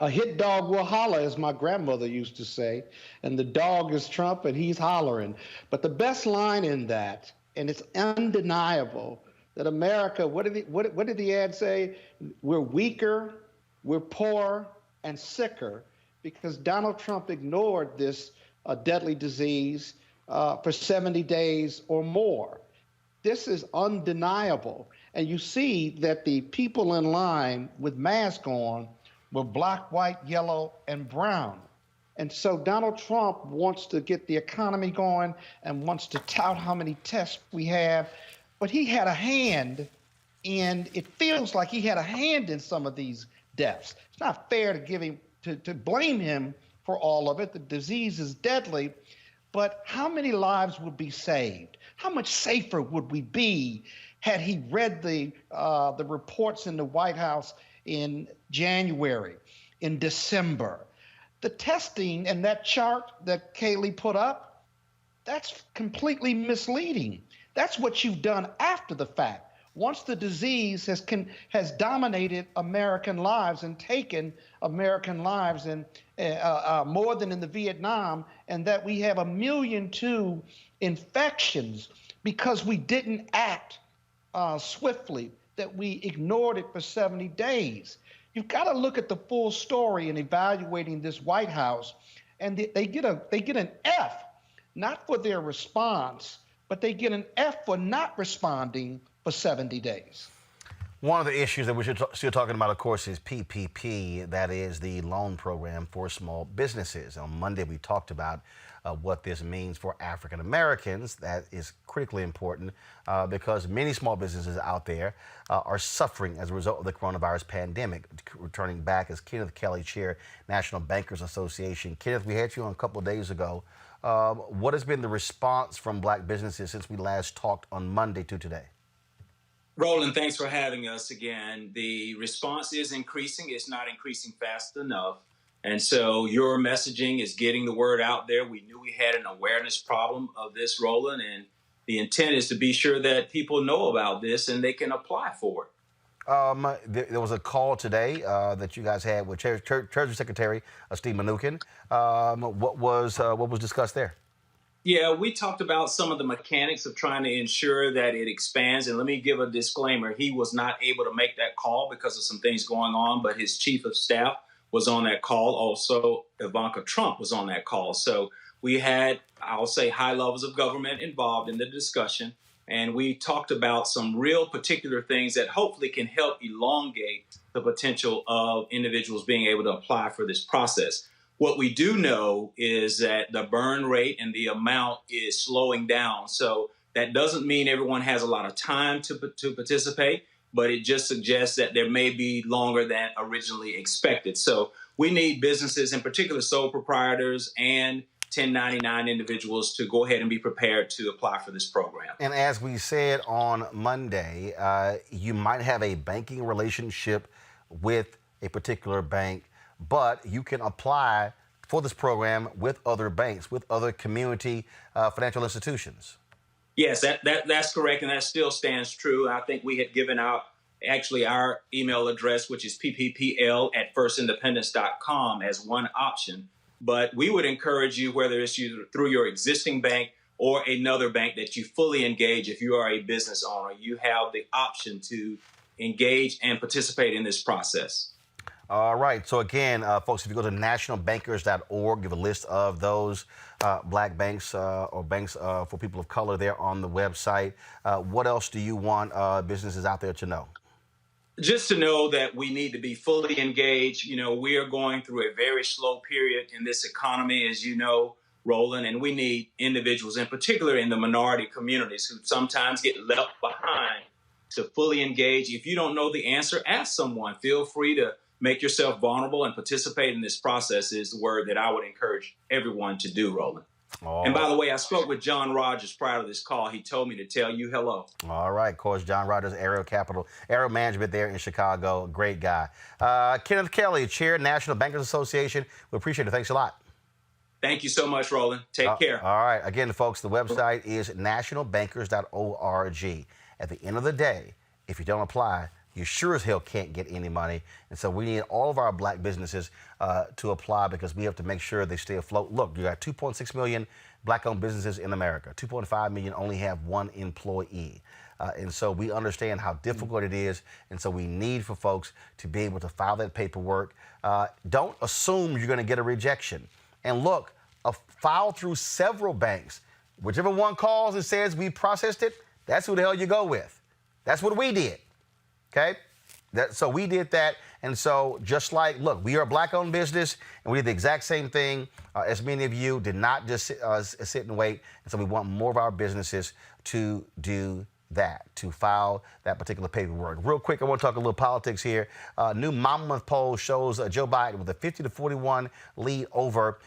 A hit dog will holler, as my grandmother used to say, and the dog is Trump and he's hollering. But the best line in that, and it's undeniable, that America, what did the ad say? We're weaker, we're poor, and sicker because Donald Trump ignored this deadly disease for 70 days or more. This is undeniable. And you see that the people in line with masks on were black, white, yellow, and brown. And so Donald Trump wants to get the economy going and wants to tout how many tests we have. But he had a hand in, it feels like he had a hand in some of these deaths. It's not fair to give him, to blame him for all of it. The disease is deadly. But how many lives would be saved? How much safer would we be had he read the reports in the White House in January, in December? The testing and that chart that Kaylee put up, that's completely misleading. That's what you've done after the fact. Once the disease has dominated American lives and taken American lives in more than in the Vietnam, and that we have 1.2 million infections because we didn't act swiftly, that we ignored it for 70 days. You've got to look at the full story in evaluating this White House, and they get an F, not for their response, but they get an F for not responding for 70 days. One of the issues that we're still talking about, of course, is PPP. That is the loan program for small businesses. On Monday, we talked about what this means for African Americans. That is critically important because many small businesses out there are suffering as a result of the coronavirus pandemic. Returning back as Kenneth Kelly, Chair, National Bankers Association. Kenneth, we had you on a couple of days ago. What has been the response from black businesses since we last talked on Monday to today? Roland, thanks for having us again. The response is increasing. It's not increasing fast enough. And so your messaging is getting the word out there. We knew we had an awareness problem of this, Roland, and the intent is to be sure that people know about this and they can apply for it. There was a call today that you guys had with Treasury Secretary Steve Mnuchin. What was discussed there? Yeah, we talked about some of the mechanics of trying to ensure that it expands. And let me give a disclaimer. He was not able to make that call because of some things going on, but his chief of staff was on that call. Also, Ivanka Trump was on that call. So we had, I'll say, high levels of government involved in the discussion. And we talked about some real particular things that hopefully can help elongate the potential of individuals being able to apply for this process. What we do know is that the burn rate and the amount is slowing down. So that doesn't mean everyone has a lot of time to participate, but it just suggests that there may be longer than originally expected. So we need businesses, in particular sole proprietors and 1099 individuals, to go ahead and be prepared to apply for this program. And as we said on Monday, you might have a banking relationship with a particular bank, but you can apply for this program with other banks, with other community financial institutions. Yes, that's correct, and that still stands true. I think we had given out actually our email address, which is pppl@firstindependence.com, as one option. But we would encourage you, whether it's through your existing bank or another bank, that you fully engage. If you are a business owner, you have the option to engage and participate in this process. All right. So again, folks, if you go to nationalbankers.org, give a list of those black banks or banks for people of color there on the website. What else do you want businesses out there to know? Just to know that we need to be fully engaged. You know, we are going through a very slow period in this economy, as you know, Roland, and we need individuals, in particular in the minority communities, who sometimes get left behind, to fully engage. If you don't know the answer, ask someone. Feel free to make yourself vulnerable and participate in this process is the word that I would encourage everyone to do, Roland. Oh. And by the way, I spoke with John Rogers prior to this call. He told me to tell you hello. All right, Coach John Rogers, Aero Management there in Chicago. Great guy. Kenneth Kelly, Chair, National Bankers Association. We appreciate it. Thanks a lot. Thank you so much, Roland. Take care. All right. Again, folks, the website is nationalbankers.org. At the end of the day, if you don't apply, you sure as hell can't get any money. And so we need all of our black businesses to apply, because we have to make sure they stay afloat. Look, you got 2.6 million black-owned businesses in America. 2.5 million only have one employee. And so we understand how difficult it is. And so we need for folks to be able to file that paperwork. Don't assume you're going to get a rejection. And look, file through several banks. Whichever one calls and says we processed it, that's who the hell you go with. That's what we did. Okay? So we did that. And so just like, look, we are a black-owned business, and we did the exact same thing as many of you did not just sit and wait. And so we want more of our businesses to do that, to file that particular paperwork. Real quick, I want to talk a little politics here. New Monmouth poll shows Joe Biden with a 50-41 lead over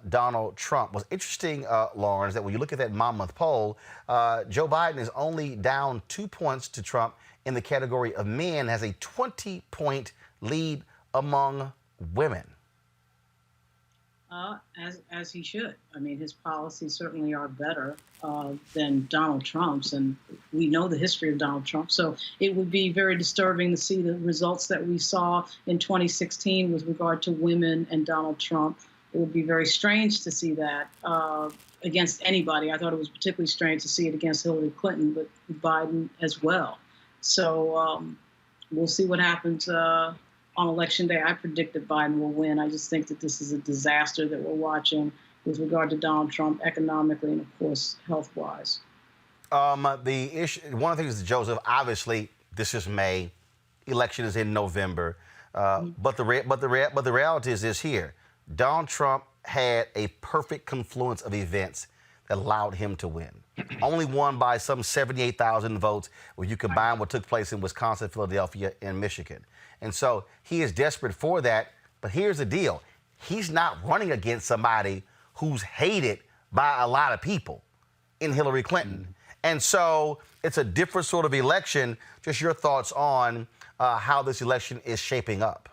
Donald Trump. What's interesting, Lawrence, that when you look at that Monmouth poll, Joe Biden is only down 2 points to Trump in the category of men, has a 20-point lead among women. As he should. I mean, his policies certainly are better than Donald Trump's, and we know the history of Donald Trump. So it would be very disturbing to see the results that we saw in 2016 with regard to women and Donald Trump. It would be very strange to see that against anybody. I thought it was particularly strange to see it against Hillary Clinton, but Biden as well. So we'll see what happens on Election Day. I predict that Biden will win. I just think that this is a disaster that we're watching with regard to Donald Trump economically and, of course, health-wise. The issue, one of the things, Joseph, obviously, this is May. Election is in November. But the reality is this here. Donald Trump had a perfect confluence of events that allowed him to win. Only won by some 78,000 votes when you combine what took place in Wisconsin, Philadelphia, and Michigan. And so he is desperate for that. But here's the deal. He's not running against somebody who's hated by a lot of people in Hillary Clinton. And so it's a different sort of election. Just your thoughts on how this election is shaping up.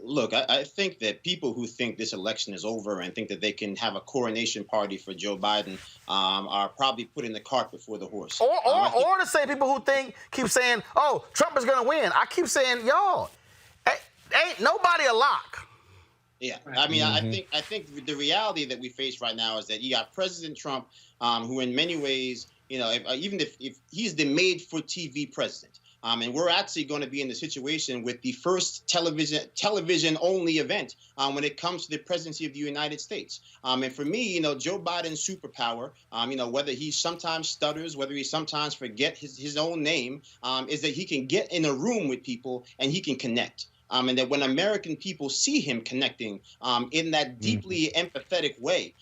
Look, I think that people who think this election is over and think that they can have a coronation party for Joe Biden are probably putting the cart before the horse. Or to say people who keep saying, oh, Trump is going to win. I keep saying, y'all, ain't nobody a lock. Yeah, I mean, I think the reality that we face right now is that you got President Trump, who in many ways, you know, even if he's the made-for-TV president. And we're actually going to be in the situation with the first television-only event when it comes to the presidency of the United States. And for me, you know, Joe Biden's superpower, you know, whether he sometimes stutters, whether he sometimes forget his own name, is that he can get in a room with people and he can connect. And that when American people see him connecting in that deeply empathetic way,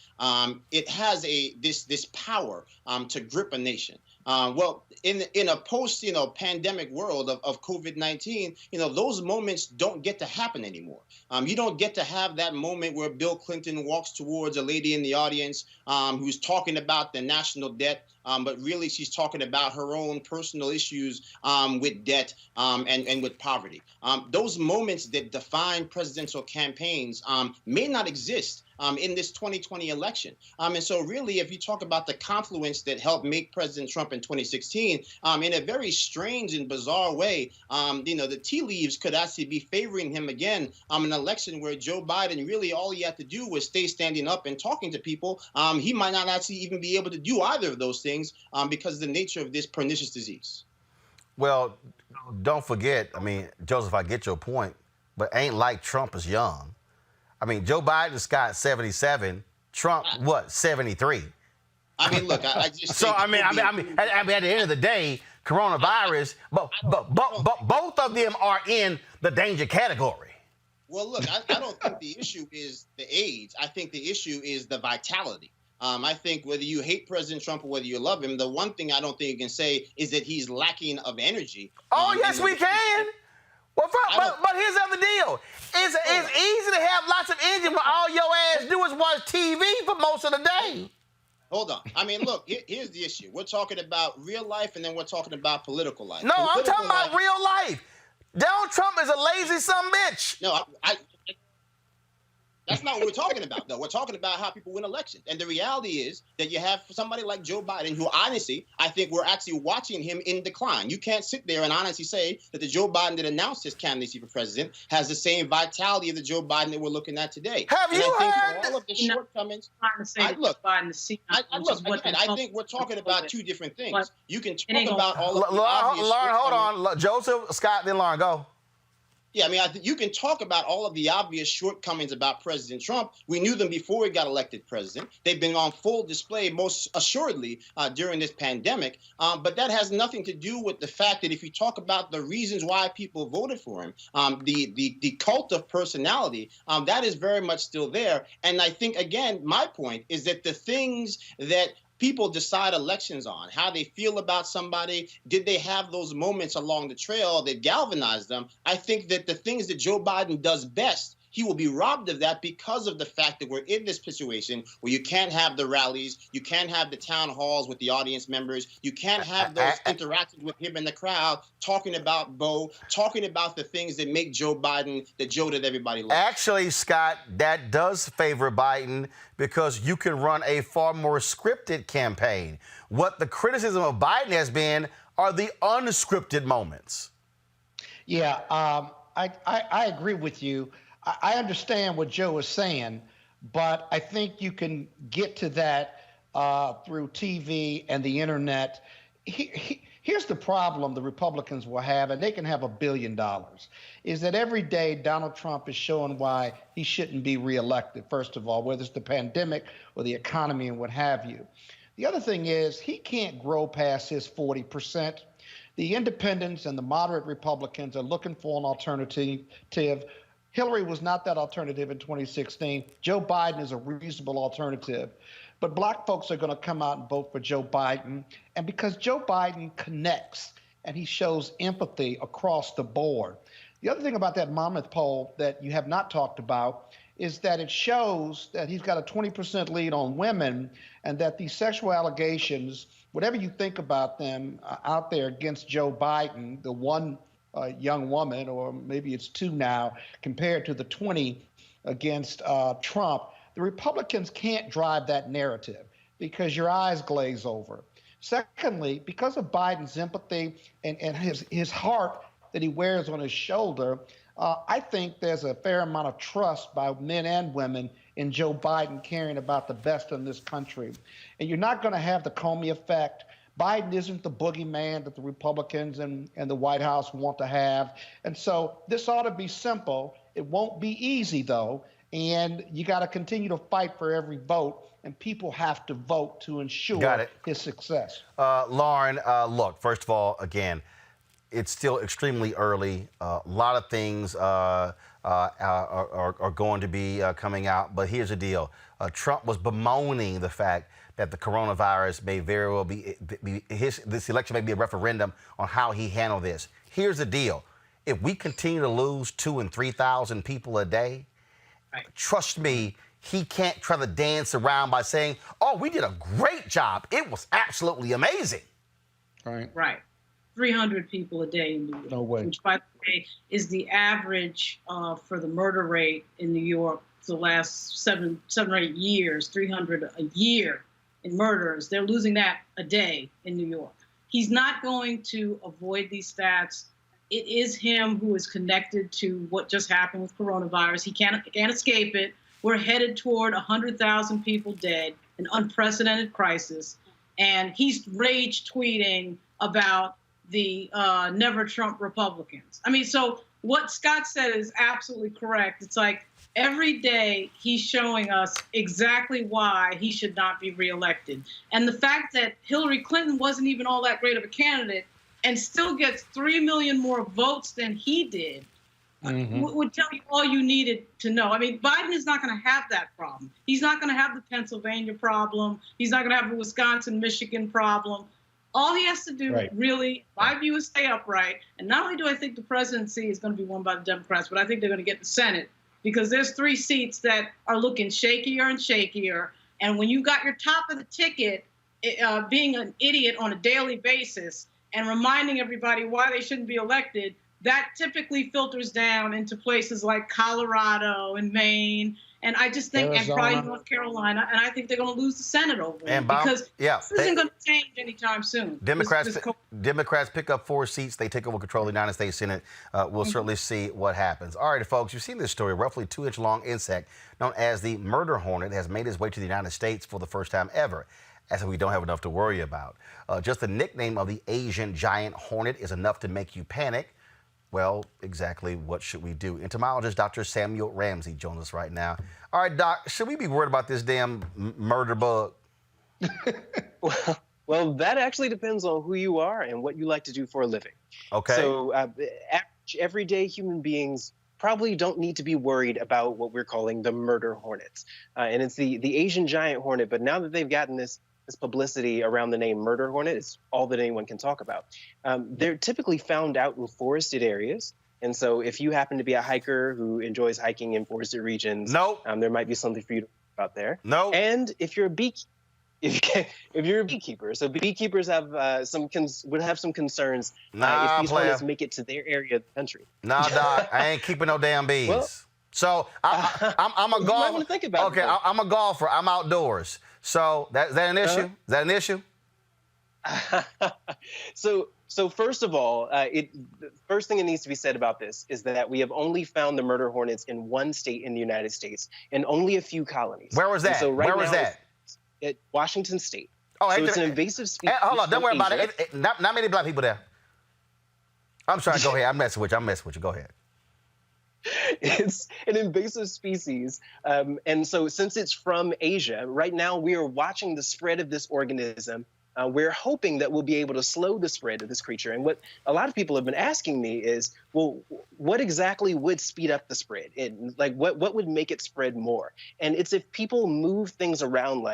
it has this power to grip a nation. Well, in a post pandemic world of COVID-19, you know, those moments don't get to happen anymore. You don't get to have that moment where Bill Clinton walks towards a lady in the audience who's talking about the national debt. But really, she's talking about her own personal issues with debt and with poverty. Those moments that define presidential campaigns may not exist in this 2020 election. And so really, if you talk about the confluence that helped make President Trump in 2016, in a very strange and bizarre way, you know, the tea leaves could actually be favoring him again in an election where Joe Biden, really all he had to do was stay standing up and talking to people. He might not actually even be able to do either of those things because of the nature of this pernicious disease. Well, don't forget, I mean, Joseph, I get your point, but ain't like Trump is young. I mean, Joe Biden's got 77. Trump, what, 73? I mean, look, I just. So I mean, at the end of the day, coronavirus, but both of them are in the danger category. Well, look, I don't think the issue is the age. I think the issue is the vitality. I think whether you hate President Trump or whether you love him, the one thing I don't think you can say is that he's lacking of energy. Oh, yes, we can. Well, but here's the other deal. It's easy to have lots of energy when all your ass do is watch TV for most of the day. Hold on. I mean, look, here's the issue. We're talking about real life, and then we're talking about political life. No, I'm talking about real life. Donald Trump is a lazy bitch. No, that's not what we're talking about, though. We're talking about how people win elections. And the reality is that you have somebody like Joe Biden, who honestly, I think we're actually watching him in decline. You can't sit there and honestly say that the Joe Biden that announced his candidacy for president has the same vitality of the Joe Biden that we're looking at today. Have you heard? All of the shortcomings. I think we're talking about two different things. You can talk about all of the obvious Lauren, hold on. Joseph, Scott, then Lauren, go. Yeah, I mean, you can talk about all of the obvious shortcomings about President Trump. We knew them before he got elected president. They've been on full display, most assuredly, during this pandemic. But that has nothing to do with the fact that if you talk about the reasons why people voted for him, the cult of personality, that is very much still there. And I think, again, my point is that the things that people decide elections on, how they feel about somebody, did they have those moments along the trail that galvanized them? I think that the things that Joe Biden does best, he will be robbed of that because of the fact that we're in this situation where you can't have the rallies, you can't have the town halls with the audience members, you can't have those interactions with him in the crowd, talking about Bo, talking about the things that make Joe Biden the Joe that everybody loves. Actually, Scott, that does favor Biden because you can run a far more scripted campaign. What the criticism of Biden has been are the unscripted moments. Yeah, I agree with you. I understand what Joe is saying, but I think you can get to that through TV and the internet. Here's the problem the Republicans will have, and they can have $1 billion, is that every day Donald Trump is showing why he shouldn't be reelected, first of all, whether it's the pandemic or the economy and what have you. The other thing is he can't grow past his 40%. The independents and the moderate Republicans are looking for an alternative. Hillary was not that alternative in 2016. Joe Biden is a reasonable alternative. But black folks are going to come out and vote for Joe Biden. And because Joe Biden connects and he shows empathy across the board. The other thing about that Monmouth poll that you have not talked about is that it shows that he's got a 20% lead on women and that these sexual allegations, whatever you think about them out there against Joe Biden, the one young woman, or maybe it's two now, compared to the 20 against Trump, the Republicans can't drive that narrative because your eyes glaze over. Secondly, because of Biden's empathy and his heart that he wears on his shoulder, I think there's a fair amount of trust by men and women in Joe Biden caring about the best in this country. And you're not going to have the Comey effect. Biden isn't the boogeyman that the Republicans and the White House want to have. And so this ought to be simple. It won't be easy, though. And you got to continue to fight for every vote. And people have to vote to ensure his success. Lauren, look, first of all, again, it's still extremely early. A lot of things are going to be coming out. But here's the deal. Trump was bemoaning the fact that the coronavirus may very well be this election may be a referendum on how he handled this. Here's the deal. If we continue to lose 2,000 and 3,000 people a day, trust me, he can't try to dance around by saying, oh, we did a great job. It was absolutely amazing. Right. 300 people a day in New York. No way. Which, by the way, is the average for the murder rate in New York for the last seven or 8 years, 300 a year in murders. They're losing that a day in New York. He's not going to avoid these stats. It is him who is connected to what just happened with coronavirus. He can't escape it. We're headed toward 100,000 people dead, an unprecedented crisis. And he's rage tweeting about the Never Trump Republicans. I mean, so what Scott said is absolutely correct. It's like every day he's showing us exactly why he should not be reelected. And the fact that Hillary Clinton wasn't even all that great of a candidate and still gets 3 million more votes than he did, would tell you all you needed to know. I mean, Biden is not going to have that problem. He's not going to have the Pennsylvania problem. He's not going to have the Wisconsin, Michigan problem. All he has to do, really, in my view, is stay upright. And not only do I think the presidency is going to be won by the Democrats, but I think they're going to get the Senate, because there's 3 seats that are looking shakier and shakier. And when you got your top of the ticket being an idiot on a daily basis and reminding everybody why they shouldn't be elected, that typically filters down into places like Colorado and Maine, and I just think, and probably North Carolina, and I think they're going to lose the Senate over it, because this isn't going to change anytime soon. Democrats pick up 4 seats. They take over control of the United States Senate. We'll certainly see what happens. All right, folks, you've seen this story. A roughly 2-inch-long insect known as the murder hornet has made its way to the United States for the first time ever. As if we don't have enough to worry about. Just the nickname of the Asian giant hornet is enough to make you panic. Well, exactly what should we do? Entomologist Dr. Samuel Ramsey joins us right now. All right, Doc, should we be worried about this damn murder bug? Well, that actually depends on who you are and what you like to do for a living. Okay. So everyday human beings probably don't need to be worried about what we're calling the murder hornets. And it's the Asian giant hornet, but now that they've gotten this publicity around the name murder hornet, it's all that anyone can talk about. They're typically found out in forested areas. And so if you happen to be a hiker who enjoys hiking in forested regions, there might be something for you to talk about there. And if you're a beekeeper, so beekeepers have would have some concerns if these hornets make it to their area of the country. Nah, Doc, I ain't keeping no damn bees. Well, so I'm a golfer. You might want to think about it. I'm a golfer. I'm outdoors. So is that an issue? Is that an issue? So first of all, the first thing that needs to be said about this is that we have only found the murder hornets in 1 state in the United States and only a few colonies. Where was that? So Where was that? At Washington State. Oh, so it's an invasive species. Hold on, don't worry about it. Not many black people there. I'm sorry, go ahead. I'm messing with you. Go ahead. It's an invasive species. And so since it's from Asia, right now we are watching the spread of this organism. We're hoping that we'll be able to slow the spread of this creature. And what a lot of people have been asking me is, well, what exactly would speed up the spread? What would make it spread more? And it's if people move things around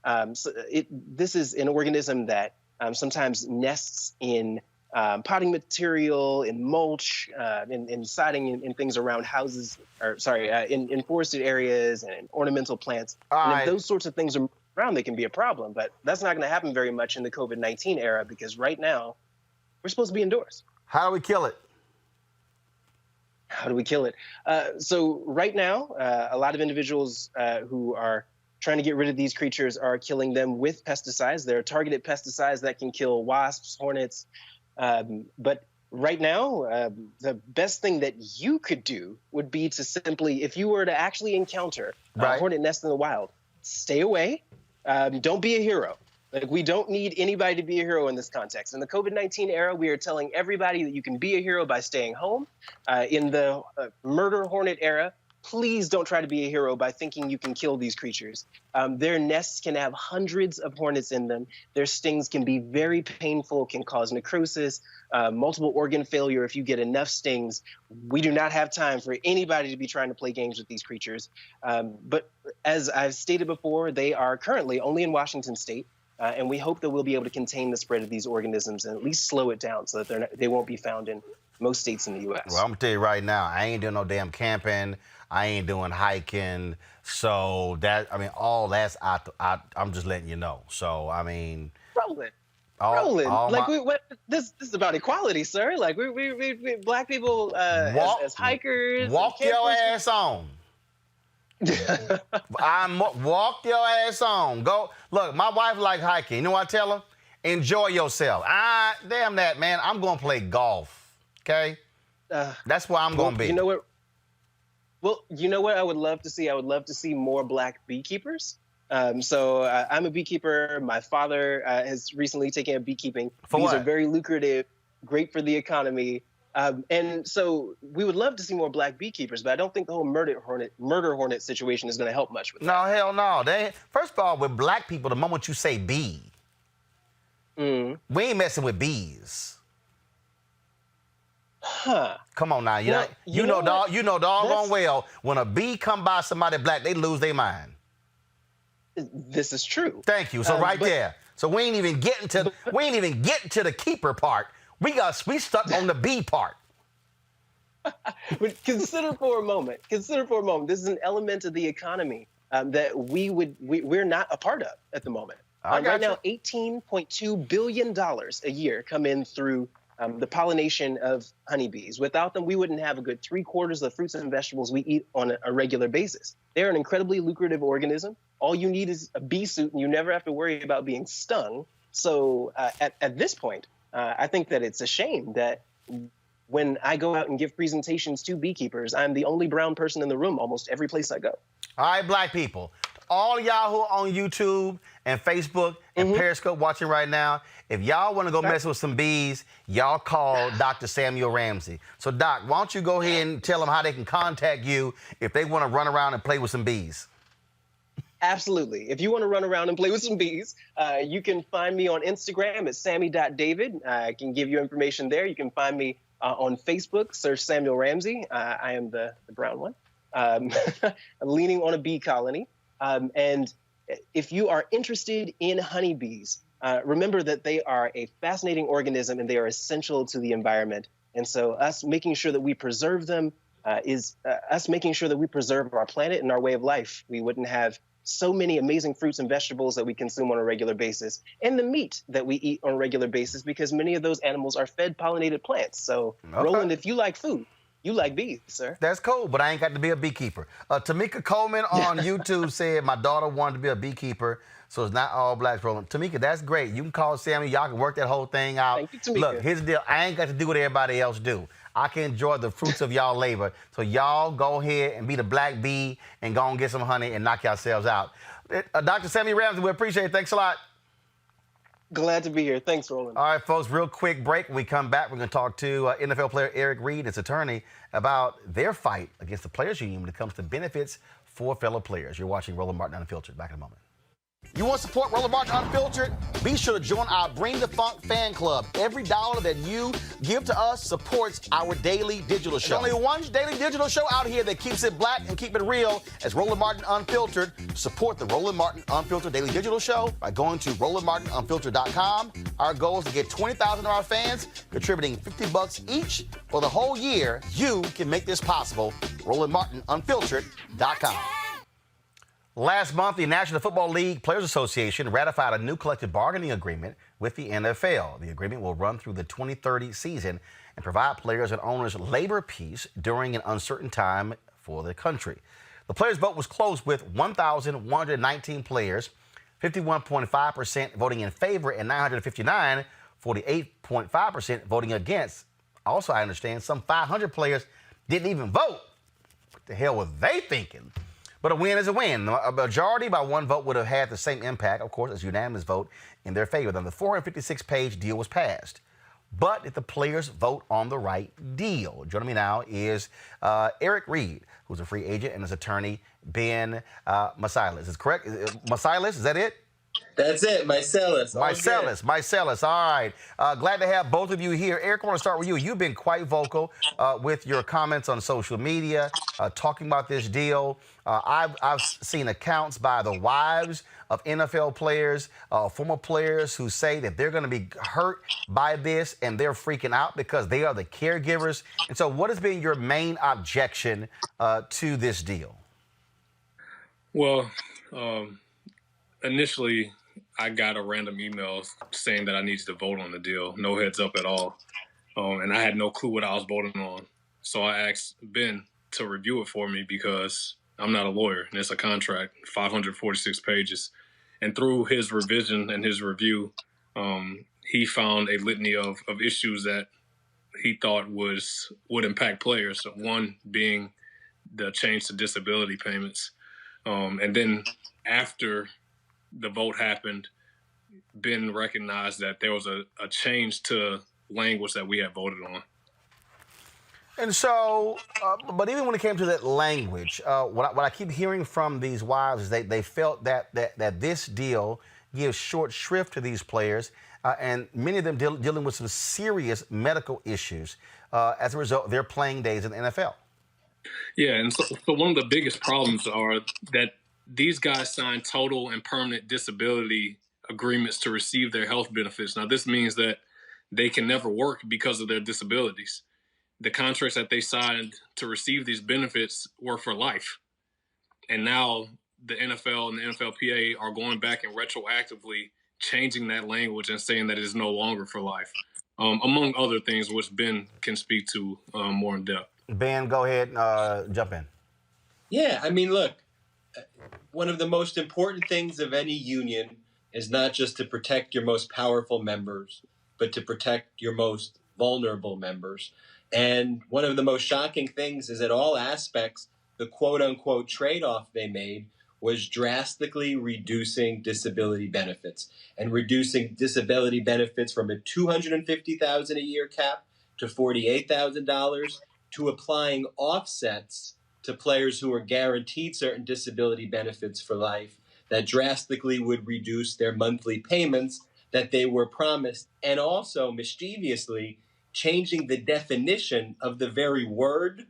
this is an organism that sometimes nests in potting material, in mulch, in siding, in things around houses, in forested areas and in ornamental plants. And if those sorts of things are around, they can be a problem. But that's not going to happen very much in the COVID-19 era, because right now we're supposed to be indoors. How do we kill it? How do we kill it? So right now, a lot of individuals who are trying to get rid of these creatures are killing them with pesticides. There are targeted pesticides that can kill wasps, hornets. But right now, the best thing that you could do would be to simply, if you were to actually encounter a hornet nest in the wild, stay away. Don't be a hero. We don't need anybody to be a hero in this context. In the COVID-19 era, we are telling everybody that you can be a hero by staying home. In the murder hornet era, please don't try to be a hero by thinking you can kill these creatures. Their nests can have hundreds of hornets in them. Their stings can be very painful, can cause necrosis, multiple organ failure if you get enough stings. We do not have time for anybody to be trying to play games with these creatures. But as I've stated before, they are currently only in Washington State. And we hope that we'll be able to contain the spread of these organisms and at least slow it down so that they won't be found in most states in the U.S. Well, I'm going to tell you right now, I ain't doing no damn camping. I ain't doing hiking. So all that's I'm just letting you know. So, Roland, this is about equality, sir. We black people as hikers. Walk your ass on. Walk your ass on. Go. Look, my wife like hiking. You know what I tell her? Enjoy yourself. Damn that, man. I'm going to play golf. Okay? That's where I'm going to be. You know what? Well, you know what I would love to see? I would love to see more black beekeepers. So I'm a beekeeper. My father has recently taken up beekeeping. These are very lucrative, great for the economy. And so we would love to see more black beekeepers, but I don't think the whole murder hornet situation is going to help much with that. No, hell no. First of all, with black people, the moment you say bee, we ain't messing with bees. Come on now, you know doggone well when a bee come by somebody black, they lose their mind. This is true. Thank you. So there. So we ain't even getting to the keeper part. We stuck on the bee part. But consider for a moment. This is an element of the economy that we're not a part of at the moment. Right now, $18.2 billion a year come in through the pollination of honeybees. Without them, we wouldn't have a good 3/4 of the fruits and vegetables we eat on a regular basis. They're an incredibly lucrative organism. All you need is a bee suit, and you never have to worry about being stung. So at this point, I think that it's a shame that when I go out and give presentations to beekeepers, I'm the only brown person in the room almost every place I go. All right, black people. All y'all who are on YouTube and Facebook and Periscope watching right now, if y'all want to go mess with some bees, y'all call Dr. Samuel Ramsey. So, Doc, why don't you go ahead and tell them how they can contact you if they want to run around and play with some bees? Absolutely. If you want to run around and play with some bees, you can find me on Instagram at sammy.david. I can give you information there. You can find me on Facebook, search Samuel Ramsey. I am the brown one, leaning on a bee colony. And if you are interested in honeybees, remember that they are a fascinating organism and they are essential to the environment. And so us making sure that we preserve them is us making sure that we preserve our planet and our way of life. We wouldn't have so many amazing fruits and vegetables that we consume on a regular basis, and the meat that we eat on a regular basis, because many of those animals are fed pollinated plants. So, Roland, if you like food, you like bees, sir. That's cool, but I ain't got to be a beekeeper. Tamika Coleman on YouTube said my daughter wanted to be a beekeeper, so it's not all blacks rolling. Tamika, that's great. You can call Sammy. Y'all can work that whole thing out. Thank you, Tamika. Look, here's the deal. I ain't got to do what everybody else do. I can enjoy the fruits of y'all labor. So y'all go ahead and be the black bee and go and get some honey and knock yourselves out. Dr. Sammy Ramsey, we appreciate it. Thanks a lot. Glad to be here. Thanks, Roland. All right, folks, real quick break. When we come back, we're going to talk to NFL player Eric Reid, his attorney, about their fight against the Players Union when it comes to benefits for fellow players. You're watching Roland Martin Unfiltered. Back in a moment. You want to support Roland Martin Unfiltered? Be sure to join our Bring the Funk fan club. Every dollar that you give to us supports our daily digital show. There's only one daily digital show out here that keeps it black and keep it real as Roland Martin Unfiltered. Support the Roland Martin Unfiltered daily digital show by going to RolandMartinUnfiltered.com. Our goal is to get 20,000 of our fans contributing $50 each for the whole year. You can make this possible. RolandMartinUnfiltered.com. Last month, the National Football League Players Association ratified a new collective bargaining agreement with the NFL. The agreement will run through the 2030 season and provide players and owners labor peace during an uncertain time for the country. The players' vote was close with 1,119 players, 51.5% voting in favor and 959, 48.5% voting against. Also, I understand some 500 players didn't even vote. What the hell were they thinking? But a win is a win. A majority by one vote would have had the same impact, of course, as unanimous vote in their favor. Then the 456-page deal was passed. But if the players vote on the right deal. Joining me now is Eric Reid, who's a free agent, and his attorney, Ben Meiselas. Is correct? Meiselas, is that it? That's it, Meiselas. Meiselas. All right. Glad to have both of you here. Eric, I want to start with you. You've been quite vocal with your comments on social media, talking about this deal. I've seen accounts by the wives of NFL players, former players who say that they're going to be hurt by this and they're freaking out because they are the caregivers. And so what has been your main objection to this deal? Well, initially, I got a random email saying that I needed to vote on the deal. No heads up at all. And I had no clue what I was voting on. So I asked Ben to review it for me because I'm not a lawyer and it's a contract, 546 pages. And through his revision and his review, he found a litany of issues that he thought would impact players. So one being the change to disability payments. And then after the vote happened, Ben recognized that there was a change to language that we had voted on. And so, but even when it came to that language, what I keep hearing from these wives is they felt that this deal gives short shrift to these players, and many of them dealing with some serious medical issues as a result of their playing days in the NFL. Yeah, and so one of the biggest problems are that these guys sign total and permanent disability agreements to receive their health benefits. Now, this means that they can never work because of their disabilities. The contracts that they signed to receive these benefits were for life. And now the NFL and the NFLPA are going back and retroactively changing that language and saying that it is no longer for life, among other things, which Ben can speak to more in depth. Ben, go ahead and jump in. Yeah, I mean, look, one of the most important things of any union is not just to protect your most powerful members, but to protect your most vulnerable members. And one of the most shocking things is at all aspects, the quote-unquote trade-off they made was drastically reducing disability benefits and reducing disability benefits from a $250,000 a year cap to $48,000 to applying offsets to players who are guaranteed certain disability benefits for life that drastically would reduce their monthly payments that they were promised, and also mischievously changing the definition of the very word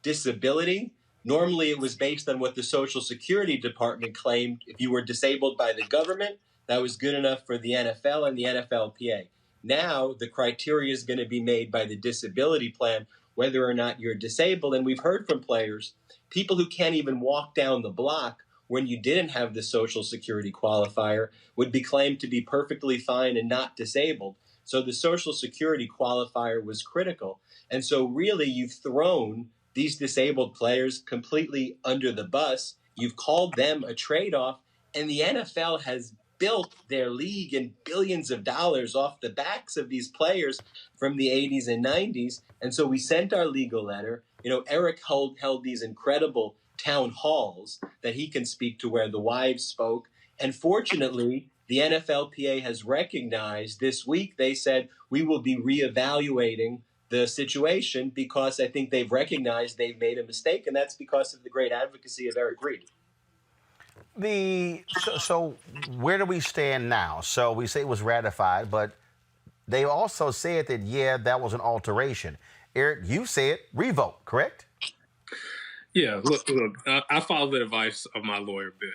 disability. Normally, it was based on what the Social Security Department claimed. If you were disabled by the government, that was good enough for the NFL and the NFLPA. Now, the criteria is going to be made by the disability plan, whether or not you're disabled. And we've heard from players, people who can't even walk down the block when you didn't have the Social Security qualifier would be claimed to be perfectly fine and not disabled. So the Social Security qualifier was critical. And so really, you've thrown these disabled players completely under the bus. You've called them a trade-off, and the NFL has built their league in billions of dollars off the backs of these players from the 80s and 90s. And so we sent our legal letter. You know, Eric held these incredible town halls that he can speak to where the wives spoke. And fortunately, the NFLPA has recognized this week, they said, we will be reevaluating the situation because I think they've recognized they've made a mistake, and that's because of the great advocacy of Eric Reid. So where do we stand now? So we say it was ratified, but they also said that, yeah, that was an alteration. Eric, you said revote, correct? Yeah, look, I followed the advice of my lawyer, Ben.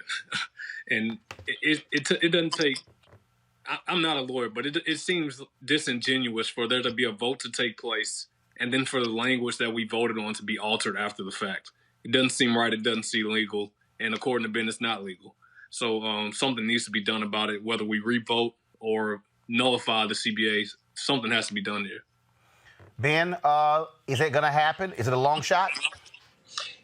And it doesn't take, I'm not a lawyer, but it seems disingenuous for there to be a vote to take place and then for the language that we voted on to be altered after the fact. It doesn't seem right. It doesn't seem legal. And according to Ben, it's not legal. So something needs to be done about it, whether we revote or nullify the CBA. Something has to be done here. Ben, is it going to happen? Is it a long shot?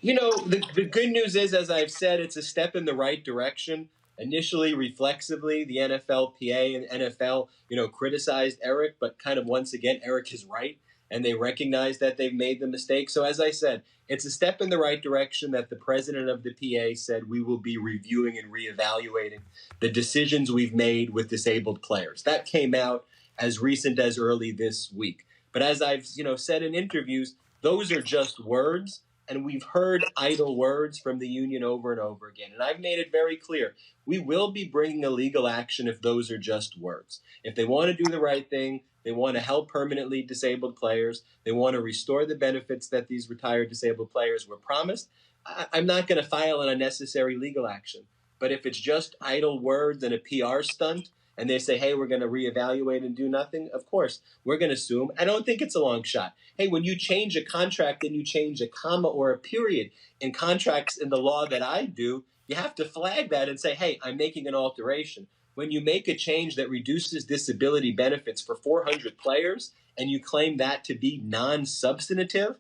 You know, the good news is, as I've said, it's a step in the right direction. Initially, reflexively, the NFLPA and NFL, criticized Eric, but kind of once again, Eric is right, and they recognize that they've made the mistake. So as I said, it's a step in the right direction that the president of the PA said we will be reviewing and reevaluating the decisions we've made with disabled players. That came out as recent as early this week. But as I've, said in interviews, those are just words. And we've heard idle words from the union over and over again. And I've made it very clear, we will be bringing a legal action if those are just words. If they want to do the right thing, they want to help permanently disabled players, they want to restore the benefits that these retired disabled players were promised, I'm not going to file an unnecessary legal action. But if it's just idle words and a PR stunt, and they say, hey, we're going to reevaluate and do nothing, of course, we're going to sue them. I don't think it's a long shot. Hey, when you change a contract and you change a comma or a period in contracts in the law that I do, you have to flag that and say, hey, I'm making an alteration. When you make a change that reduces disability benefits for 400 players and you claim that to be non-substantive,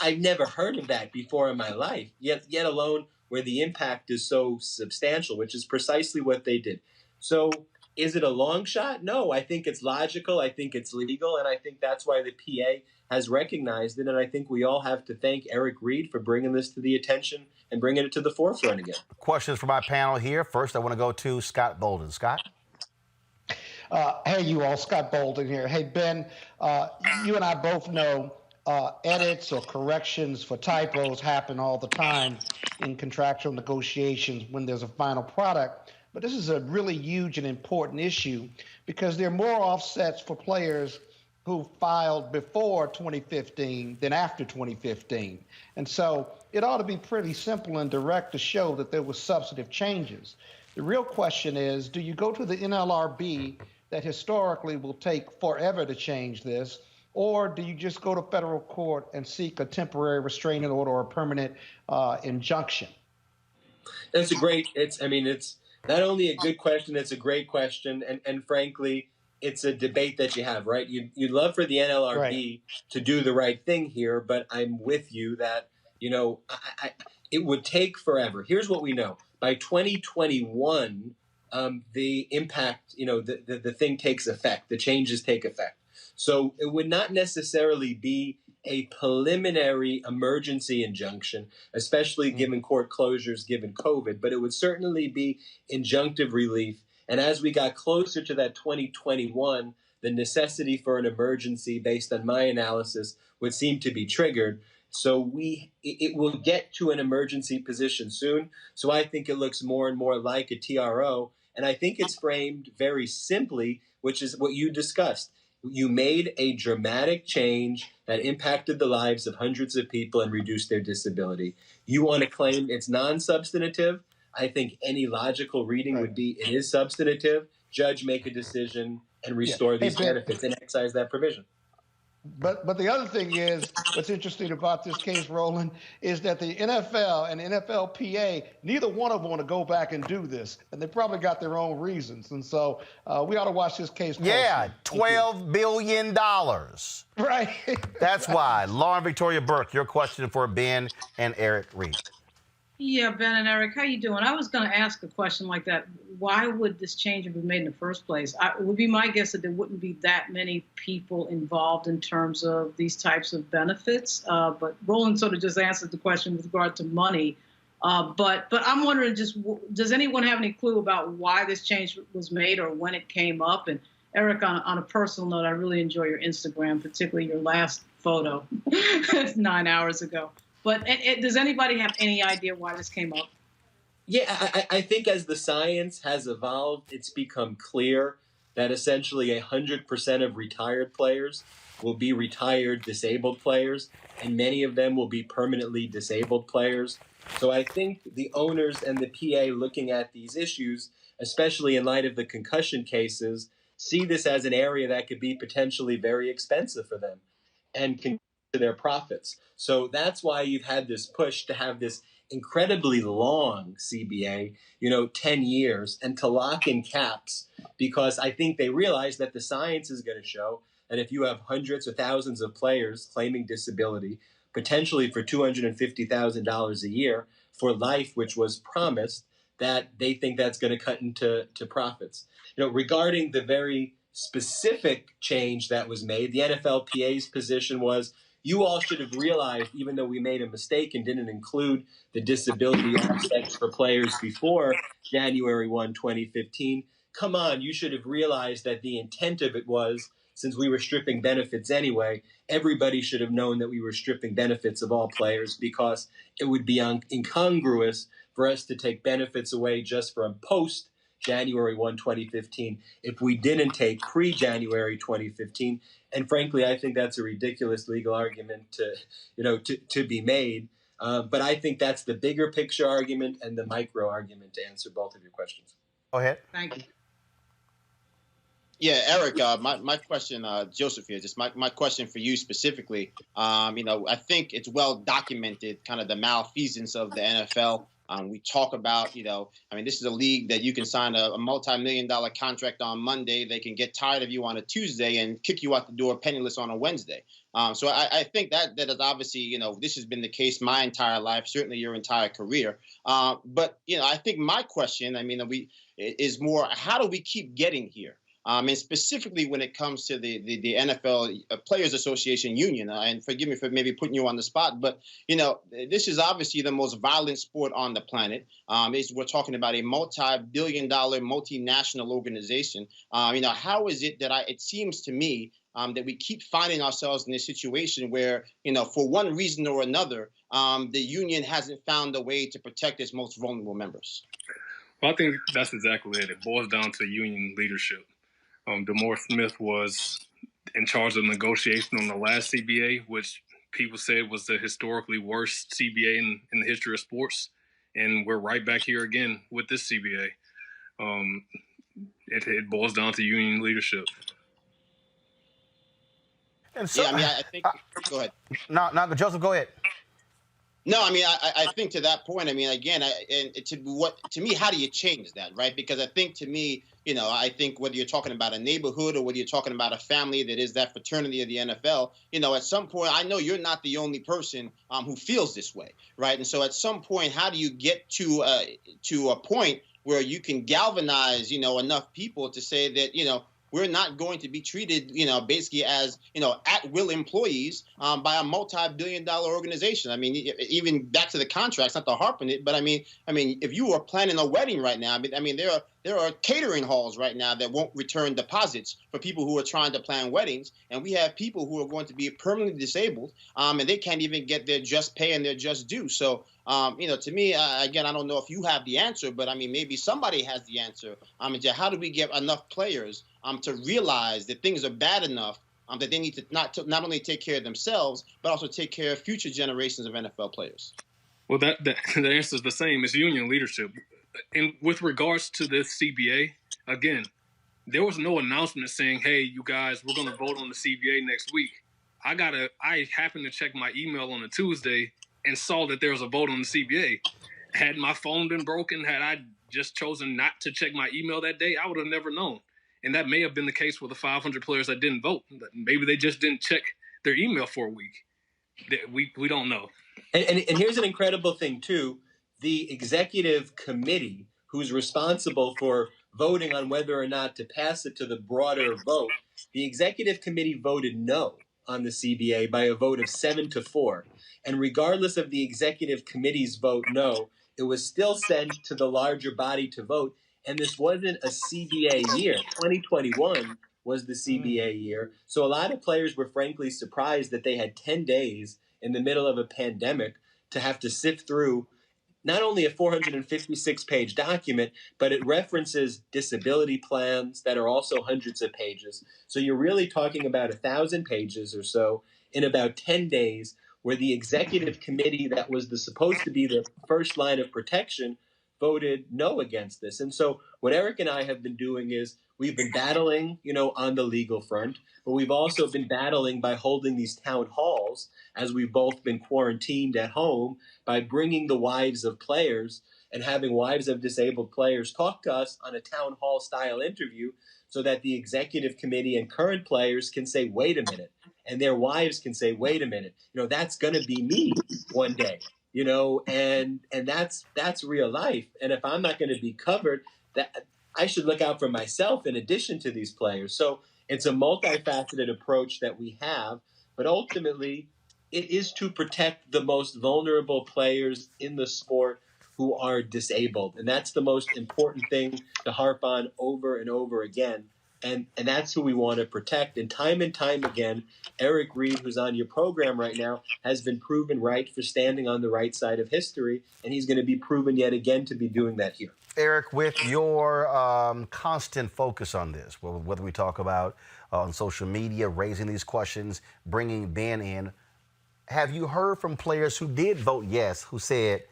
I've never heard of that before in my life, yet alone where the impact is so substantial, which is precisely what they did. So is it a long shot? No, I think it's logical. I think it's legal. And I think that's why the PA has recognized it. And I think we all have to thank Eric Reid for bringing this to the attention and bringing it to the forefront again. Questions for my panel here. First, I want to go to Scott Bolden. Scott? Hey, you all. Scott Bolden here. Hey, Ben, you and I both know edits or corrections for typos happen all the time in contractual negotiations when there's a final product. but this is a really huge and important issue because there are more offsets for players who filed before 2015 than after 2015. And so it ought to be pretty simple and direct to show that there was substantive changes. The real question is, do you go to the NLRB that historically will take forever to change this, or do you just go to federal court and seek a temporary restraining order or a permanent injunction? That's it's not only a good question, it's a great question. And frankly, it's a debate that you have, right? You'd love for the NLRB to do the right thing here, but I'm with you that, it would take forever. Here's what we know. By 2021, the impact, the thing takes effect, the changes take effect. So it would not necessarily be a preliminary emergency injunction, especially given court closures, given COVID, but it would certainly be injunctive relief. And as we got closer to that 2021, the necessity for an emergency, based on my analysis, would seem to be triggered. So it will get to an emergency position soon. So I think it looks more and more like a TRO. And I think it's framed very simply, which is what you discussed. You made a dramatic change that impacted the lives of hundreds of people and reduced their disability. You want to claim it's non-substantive? I think any logical reading would be it is substantive. Judge, make a decision and restore these benefits and excise that provision. But the other thing is, what's interesting about this case, Roland, is that the NFL and NFLPA, neither one of them want to go back and do this, and they probably got their own reasons. And so we ought to watch this case closely. Yeah, $12 billion. Right. That's why. Lauren Victoria Burke, your question for Ben and Eric Reid. Yeah, Ben and Eric, how you doing? I was going to ask a question like that. Why would this change have been made in the first place? It would be my guess that there wouldn't be that many people involved in terms of these types of benefits. But Roland sort of just answered the question with regard to money. But I'm wondering, does anyone have any clue about why this change was made or when it came up? And Eric, on a personal note, I really enjoy your Instagram, particularly your last photo 9 hours ago. But does anybody have any idea why this came up? Yeah, I think as the science has evolved, it's become clear that essentially 100% of retired players will be retired disabled players, and many of them will be permanently disabled players. So I think the owners and the PA looking at these issues, especially in light of the concussion cases, see this as an area that could be potentially very expensive for them and can to their profits. So that's why you've had this push to have this incredibly long CBA, 10 years, and to lock in caps, because I think they realize that the science is going to show that if you have hundreds or thousands of players claiming disability, potentially for $250,000 a year for life, which was promised, that they think that's going to cut into profits. Regarding the very specific change that was made, the NFLPA's position was, you all should have realized, even though we made a mistake and didn't include the disability aspects for players before January 1, 2015, come on, you should have realized that the intent of it was, since we were stripping benefits anyway, everybody should have known that we were stripping benefits of all players, because it would be incongruous for us to take benefits away just from post January 1, 2015, if we didn't take pre-January 2015. And frankly, I think that's a ridiculous legal argument to be made. But I think that's the bigger picture argument and the micro argument to answer both of your questions. Go ahead. Thank you. Yeah, Eric, my question, Joseph here, just my question for you specifically. I think it's well documented, kind of the malfeasance of the NFL. We talk about, this is a league that you can sign a multi-million-dollar contract on Monday. They can get tired of you on a Tuesday and kick you out the door penniless on a Wednesday. So I think that is obviously, this has been the case my entire life, certainly your entire career. But I think my question, is more, how do we keep getting here? And specifically when it comes to the NFL Players Association Union, and forgive me for maybe putting you on the spot, but, this is obviously the most violent sport on the planet. We're talking about a multi-billion-dollar multinational organization. How is it that it seems to me that we keep finding ourselves in a situation where, for one reason or another, the union hasn't found a way to protect its most vulnerable members? Well, I think that's exactly it. It boils down to union leadership. Demore Smith was in charge of negotiation on the last CBA, which people said was the historically worst CBA in the history of sports. And we're right back here again with this CBA. It boils down to union leadership. And so, Yeah, I mean, I think. Go ahead. No, Joseph, go ahead. No, I mean, I think to that point, I mean, again, to me, how do you change that, right? Because I think to me, I think whether you're talking about a neighborhood or whether you're talking about a family that is that fraternity of the NFL, at some point, I know you're not the only person who feels this way, right? And so at some point, how do you get to a point where you can galvanize, enough people to say that, we're not going to be treated, basically as, at-will employees by a multi-billion-dollar organization. I mean, even back to the contracts, not to harp on it, but I mean, if you are planning a wedding right now, I mean, there are catering halls right now that won't return deposits for people who are trying to plan weddings, and we have people who are going to be permanently disabled, and they can't even get their just pay and their just due. So, to me, again, I don't know if you have the answer, but I mean, maybe somebody has the answer. How do we get enough players to realize that things are bad enough that they need to not only take care of themselves, but also take care of future generations of NFL players? Well, the answer is the same. It's union leadership. And with regards to this CBA, again, there was no announcement saying, hey, you guys, we're going to vote on the CBA next week. I happened to check my email on a Tuesday and saw that there was a vote on the CBA. Had my phone been broken, had I just chosen not to check my email that day, I would have never known. And that may have been the case with the 500 players that didn't vote. Maybe they just didn't check their email for a week. We don't know. And here's an incredible thing, too. The executive committee, who's responsible for voting on whether or not to pass it to the broader vote, the executive committee voted no on the CBA by a vote of 7-4. And regardless of the executive committee's vote no, it was still sent to the larger body to vote. And this wasn't a CBA year. 2021 was the CBA year. So a lot of players were frankly surprised that they had 10 days in the middle of a pandemic to have to sift through not only a 456-page document, but it references disability plans that are also hundreds of pages. So you're really talking about 1,000 pages or so in about 10 days, where the executive committee that was supposed to be the first line of protection voted no against this. And so what Eric and I have been doing is we've been battling, on the legal front, but we've also been battling by holding these town halls as we've both been quarantined at home, by bringing the wives of players and having wives of disabled players talk to us on a town hall style interview so that the executive committee and current players can say, wait a minute. And their wives can say, wait a minute, that's going to be me one day, and that's real life. And if I'm not going to be covered, that I should look out for myself in addition to these players. So it's a multifaceted approach that we have, but ultimately it is to protect the most vulnerable players in the sport who are disabled. And that's the most important thing to harp on over and over again. And that's who we want to protect. And time again, Eric Reid, who's on your program right now, has been proven right for standing on the right side of history. And he's going to be proven yet again to be doing that here. Eric, with your constant focus on this, whether we talk about on social media, raising these questions, bringing Ben in, have you heard from players who did vote yes, who said,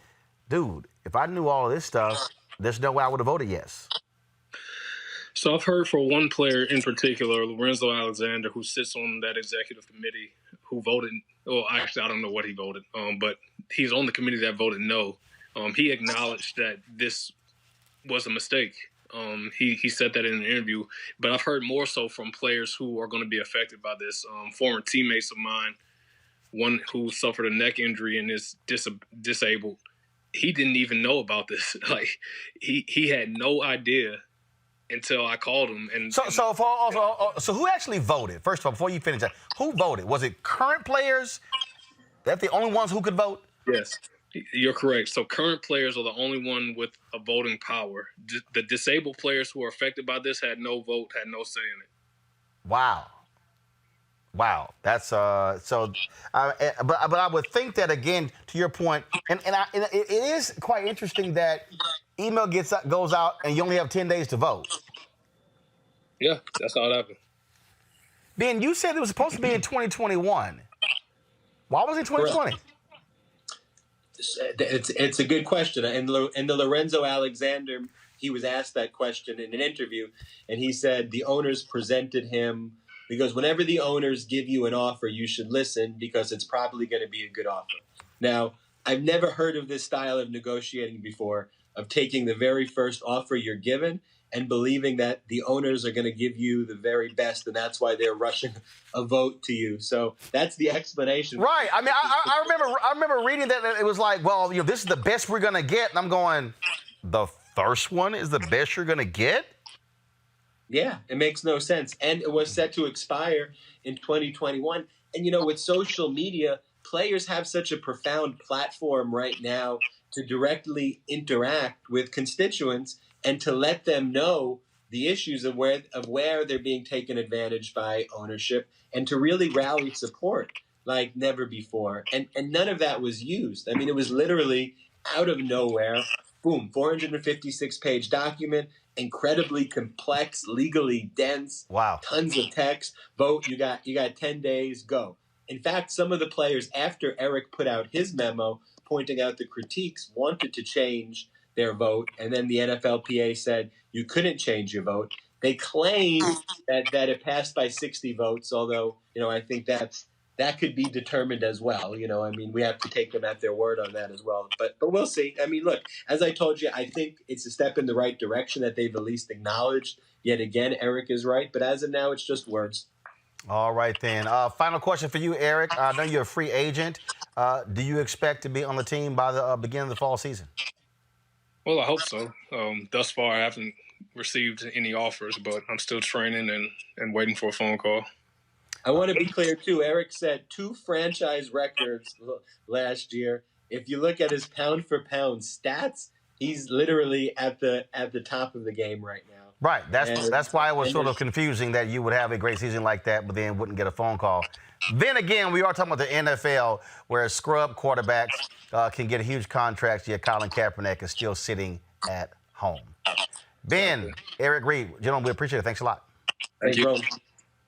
dude, if I knew all of this stuff, there's no way I would have voted yes? So I've heard for one player in particular, Lorenzo Alexander, who sits on that executive committee, who voted. Well, actually, I don't know what he voted, but he's on the committee that voted no. He acknowledged that this was a mistake. He said that in an interview. But I've heard more so from players who are going to be affected by this. Former teammates of mine, one who suffered a neck injury and is disabled, he didn't even know about this. Like he had no idea until I called him. And so who actually voted? First of all, before you finish that, who voted? Was it current players? That's the only ones who could vote? Yes, you're correct. So current players are the only one with a voting power. The disabled players who are affected by this had no vote, had no say in it. Wow. That's but I would think that, again, to your point, and it is quite interesting that email goes out, and you only have 10 days to vote. Yeah, that's how it happened. Ben, you said it was supposed to be in 2021. Why was it 2020? It's a good question. And the Lorenzo Alexander, he was asked that question in an interview, and he said the owners presented him, because whenever the owners give you an offer, you should listen because it's probably going to be a good offer. Now, I've never heard of this style of negotiating before, of taking the very first offer you're given and believing that the owners are going to give you the very best, and that's why they're rushing a vote to you. So that's the explanation. Right. I mean, I remember reading that it was like, well, this is the best we're going to get. And I'm going, the first one is the best you're going to get? Yeah, it makes no sense. And it was set to expire in 2021. And, with social media, players have such a profound platform right now to directly interact with constituents and to let them know the issues of where they're being taken advantage by ownership, and to really rally support like never before. And none of that was used. I mean, it was literally out of nowhere. Boom, 456-page document, incredibly complex, legally dense. Wow. Tons of text. Vote. You got 10 days. Go. In fact, some of the players, after Eric put out his memo pointing out the critiques, wanted to change their vote, and then the NFLPA said you couldn't change your vote. They claim that it passed by 60 votes, although I think that could be determined as well. I mean, we have to take them at their word on that as well. But we'll see. I mean, look, as I told you, I think it's a step in the right direction that they've at least acknowledged. Yet again, Eric is right, but as of now, it's just words. All right, then. Final question for you, Eric. I know you're a free agent. Do you expect to be on the team by the beginning of the fall season? Well, I hope so. Thus far, I haven't received any offers, but I'm still training and waiting for a phone call. I want to be clear, too. Eric set 2 franchise records last year. If you look at his pound-for-pound stats, he's literally at the top of the game right now. Right. That's why it was sort of confusing that you would have a great season like that, but then wouldn't get a phone call. Then again, we are talking about the NFL, where scrub quarterbacks can get huge contracts, yet Colin Kaepernick is still sitting at home. Ben, Eric Reid, gentlemen, we appreciate it. Thanks a lot. Thank you.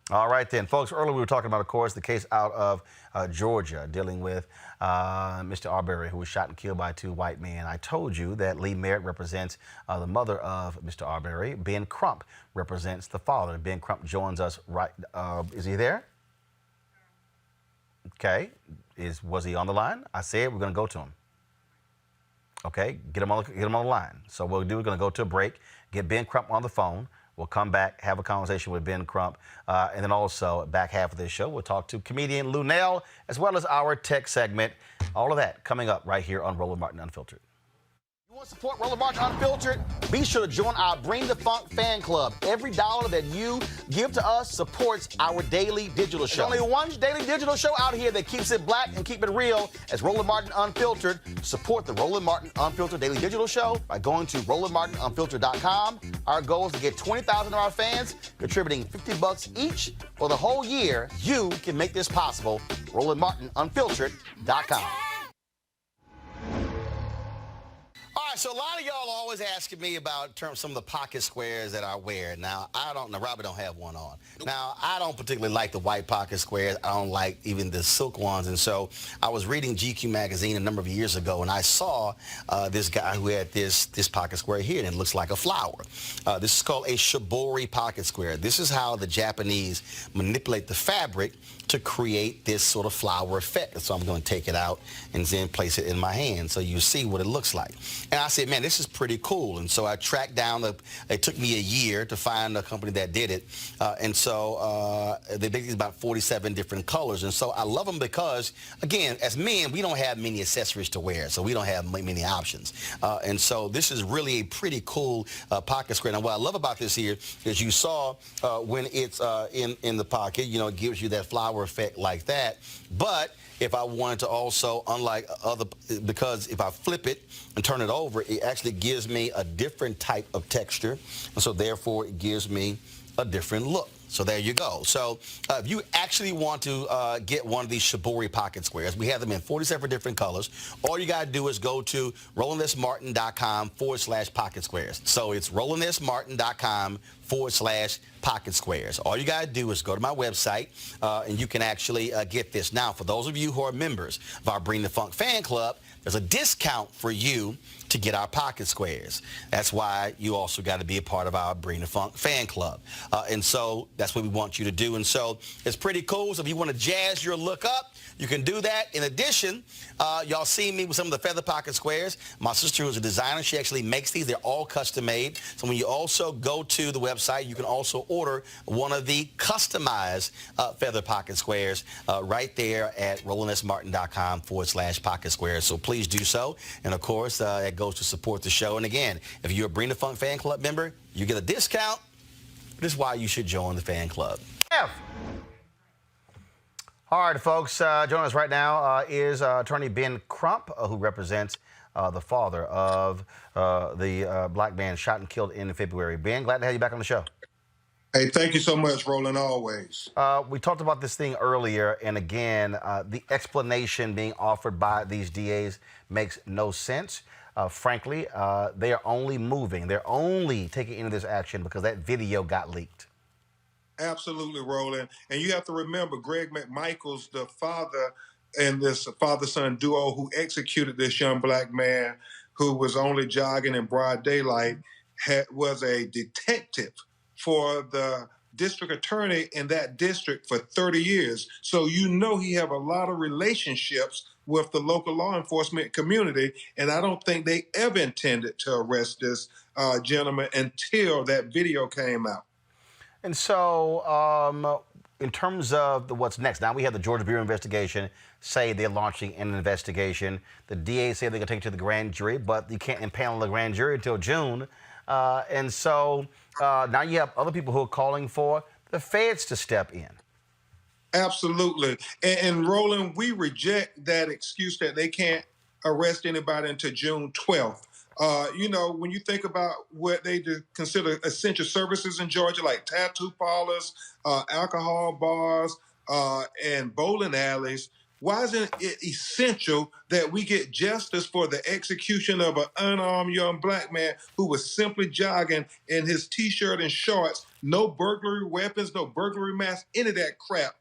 All right, then. Folks, earlier we were talking about, of course, the case out of Georgia dealing with Mr. Arbery, who was shot and killed by 2 white men. I told you that Lee Merritt represents the mother of Mr. Arbery. Ben Crump represents the father. Ben Crump joins us right. Is he there? Okay. Was he on the line? I said we're going to go to him. Okay. Get him on the line. So what we'll do, we're going to go to a break, get Ben Crump on the phone. We'll come back, have a conversation with Ben Crump, and then also back half of this show, we'll talk to comedian Luenell, as well as our tech segment. All of that coming up right here on Roland Martin Unfiltered. You want to support Roland Martin Unfiltered? Be sure to join our Bring the Funk fan club. Every dollar that you give to us supports our daily digital show. There's only one daily digital show out here that keeps it black and keep it real as Roland Martin Unfiltered. Support the Roland Martin Unfiltered daily digital show by going to RolandMartinUnfiltered.com. Our goal is to get 20,000 of our fans contributing $50 each for the whole year. You can make this possible. RolandMartinUnfiltered.com. All right, so a lot of y'all are always asking me about some of the pocket squares that I wear. Now, Robert don't have one on. Now, I don't particularly like the white pocket squares. I don't like even the silk ones. And so I was reading GQ magazine a number of years ago, and I saw this guy who had this pocket square here, and it looks like a flower. This is called a shibori pocket square. This is how the Japanese manipulate the fabric to create this sort of flower effect. So I'm going to take it out and then place it in my hand so you see what it looks like. And I said, man, this is pretty cool. And so I tracked down, it took me a year to find a company that did it. And so they make these about 47 different colors. And so I love them because, again, as men, we don't have many accessories to wear, so we don't have many options. And so this is really a pretty cool pocket square. Now, what I love about this here is you saw when it's in the pocket, it gives you that flower effect like that. But if I wanted to also, unlike because if I flip it and turn it over, it actually gives me a different type of texture. And so therefore it gives me a different look. So there you go. So if you actually want to get one of these Shibori pocket squares, we have them in 47 different colors. All you got to do is go to RolandSMartin.com/pocket squares. So it's RolandSMartin.com/pocket squares. All you got to do is go to my website, and you can actually get this. Now, for those of you who are members of our Bring the Funk fan club, there's a discount for you to get our pocket squares. That's why you also got to be a part of our Bring the Funk fan club. And so that's what we want you to do. And so it's pretty cool. So if you want to jazz your look up, you can do that. In addition, y'all see me with some of the feather pocket squares. My sister, who's a designer, she actually makes these. They're all custom made. So when you also go to the website, you can also order one of the customized feather pocket squares right there at RolandSMartin.com/pocket squares. So please do so. And of course, it goes to support the show. And again, if you're a Bring the Funk fan club member, you get a discount. This is why you should join the fan club. All right, folks, joining us right now is attorney Ben Crump, who represents the father of the black man shot and killed in February. Ben, glad to have you back on the show. Hey, thank you so much, Roland, always. We talked about this thing earlier, and again, the explanation being offered by these DAs makes no sense. Frankly, they are only moving. They're only taking into this action because that video got leaked. Absolutely, Roland. And you have to remember, Greg McMichaels, the father and this father-son duo who executed this young black man who was only jogging in broad daylight, was a detective for the district attorney in that district for 30 years. So you know he have a lot of relationships with the local law enforcement community, and I don't think they ever intended to arrest this gentleman until that video came out. And so in terms of what's next, now we have the Georgia Bureau of Investigation say they're launching an investigation. The DA say they're going to take it to the grand jury, but you can't impanel the grand jury until June. And so now you have other people who are calling for the feds to step in. Absolutely. And Roland, we reject that excuse that they can't arrest anybody until June 12th. You know, when you think about what they consider essential services in Georgia, like tattoo parlors, alcohol bars, and bowling alleys, why isn't it essential that we get justice for the execution of an unarmed young black man who was simply jogging in his T-shirt and shorts, no burglary weapons, no burglary mask, any of that crap?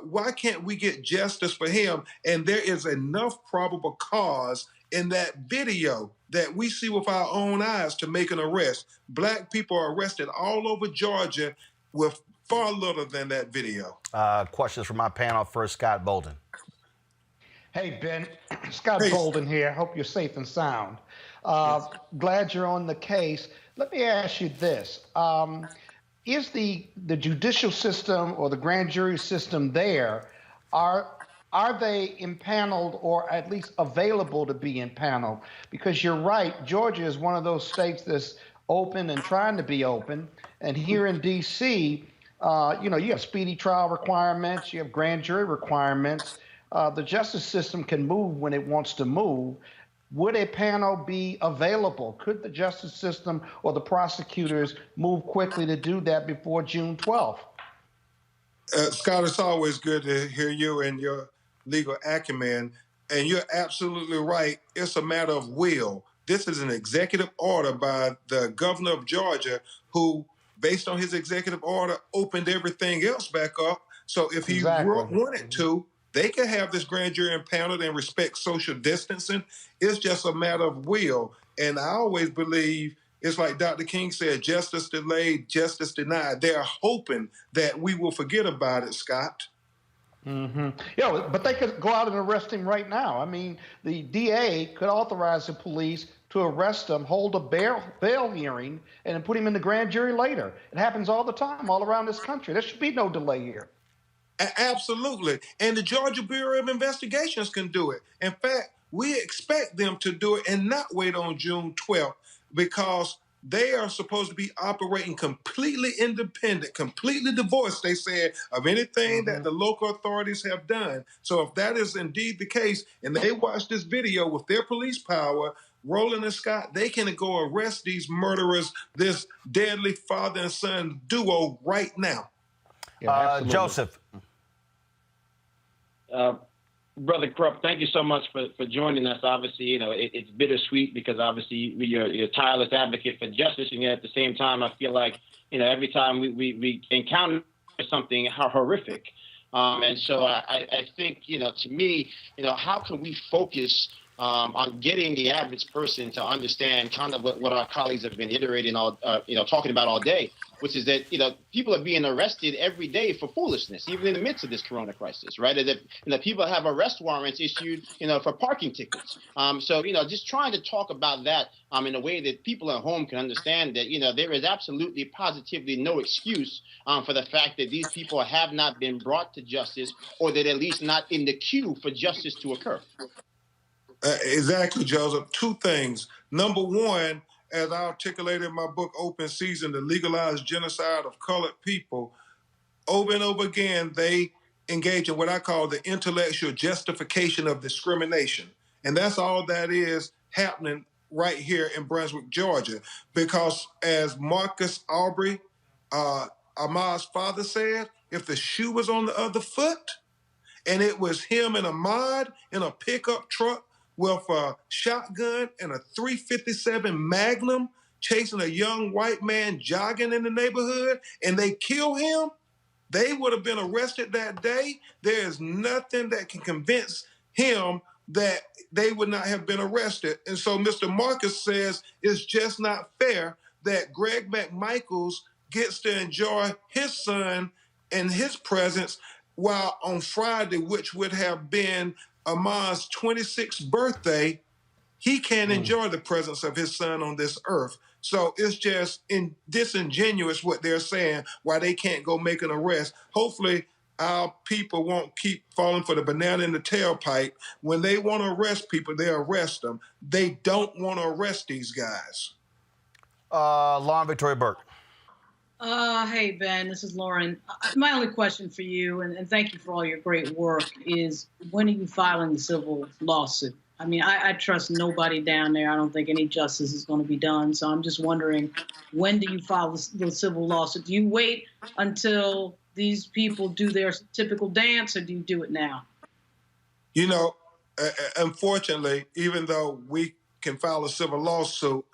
Why can't we get justice for him? And there is enough probable cause in that video that we see with our own eyes to make an arrest. Black people are arrested all over Georgia with far little than that video. Questions from my panel. First, Scott Bolden. Hey, Ben. Scott Bolden here. Hope you're safe and sound. Glad you're on the case. Let me ask you this. Is the judicial system or the grand jury system there, are they impaneled or at least available to be impaneled? Because you're right, Georgia is one of those states that's open and trying to be open. And here in D.C., you know, you have speedy trial requirements, you have grand jury requirements. The justice system can move when it wants to move. Would a panel be available? Could the justice system or the prosecutors move quickly to do that before June 12th? Scott, it's always good to hear you and your legal acumen. And you're absolutely right. It's a matter of will. This is an executive order by the governor of Georgia who, based on his executive order, opened everything else back up. So if he wanted to, they could have this grand jury impaneled and respect social distancing. It's just a matter of will. And I always believe, it's like Dr. King said, justice delayed, justice denied. They're hoping that we will forget about it, Scott. Mm-hmm. Yeah, but they could go out and arrest him right now. I mean, the DA could authorize the police to arrest him, hold a bail hearing, and then put him in the grand jury later. It happens all the time, all around this country. There should be no delay here. Absolutely. And the Georgia Bureau of Investigations can do it. In fact, we expect them to do it and not wait on June 12th because they are supposed to be operating completely independent, completely divorced, they said, of anything that the local authorities have done. So if that is indeed the case, and they watch this video with their police power, Roland and Scott, they can go arrest these murderers, this deadly father and son duo right now. absolutely. Joseph. Brother Krupp, thank you so much for joining us. Obviously, you know, it's bittersweet because obviously you're a tireless advocate for justice, and yet at the same time, I feel like, you know, every time we encounter something horrific. And so I think, you know, to me, you know, how can we focus on getting the average person to understand kind of what our colleagues have been iterating talking about all day, which is that, you know, people are being arrested every day for foolishness, even in the midst of this corona crisis, right? And that, you know, people have arrest warrants issued, you know, for parking tickets. So, you know, just trying to talk about that in a way that people at home can understand that, you know, there is absolutely positively no excuse for the fact that these people have not been brought to justice, or that at least not in the queue for justice to occur. Exactly, Joseph. Two things. Number one, as I articulated in my book, Open Season, the legalized genocide of colored people, over and over again, they engage in what I call the intellectual justification of discrimination. And that's all that is happening right here in Brunswick, Georgia. Because as Marcus Arbery, Ahmaud's father, said, if the shoe was on the other foot and it was him and Ahmaud in a pickup truck with a shotgun and a .357 Magnum chasing a young white man jogging in the neighborhood, and they kill him, they would have been arrested that day. There is nothing that can convince him that they would not have been arrested. And so Mr. Marcus says it's just not fair that Greg McMichaels gets to enjoy his son in his presence, while on Friday, which would have been Ahmaud's 26th birthday, he can't enjoy the presence of his son on this earth. So it's just disingenuous what they're saying, why they can't go make an arrest. Hopefully our people won't keep falling for the banana in the tailpipe. When they want to arrest people, they arrest them. They don't want to arrest these guys. Lauren Victoria Burke. Hey, Ben, this is Lauren. My only question for you, and thank you for all your great work, is when are you filing the civil lawsuit? I mean, I trust nobody down there. I don't think any justice is going to be done. So I'm just wondering, when do you file the civil lawsuit? Do you wait until these people do their typical dance, or do you do it now? You know, unfortunately, even though we can file a civil lawsuit,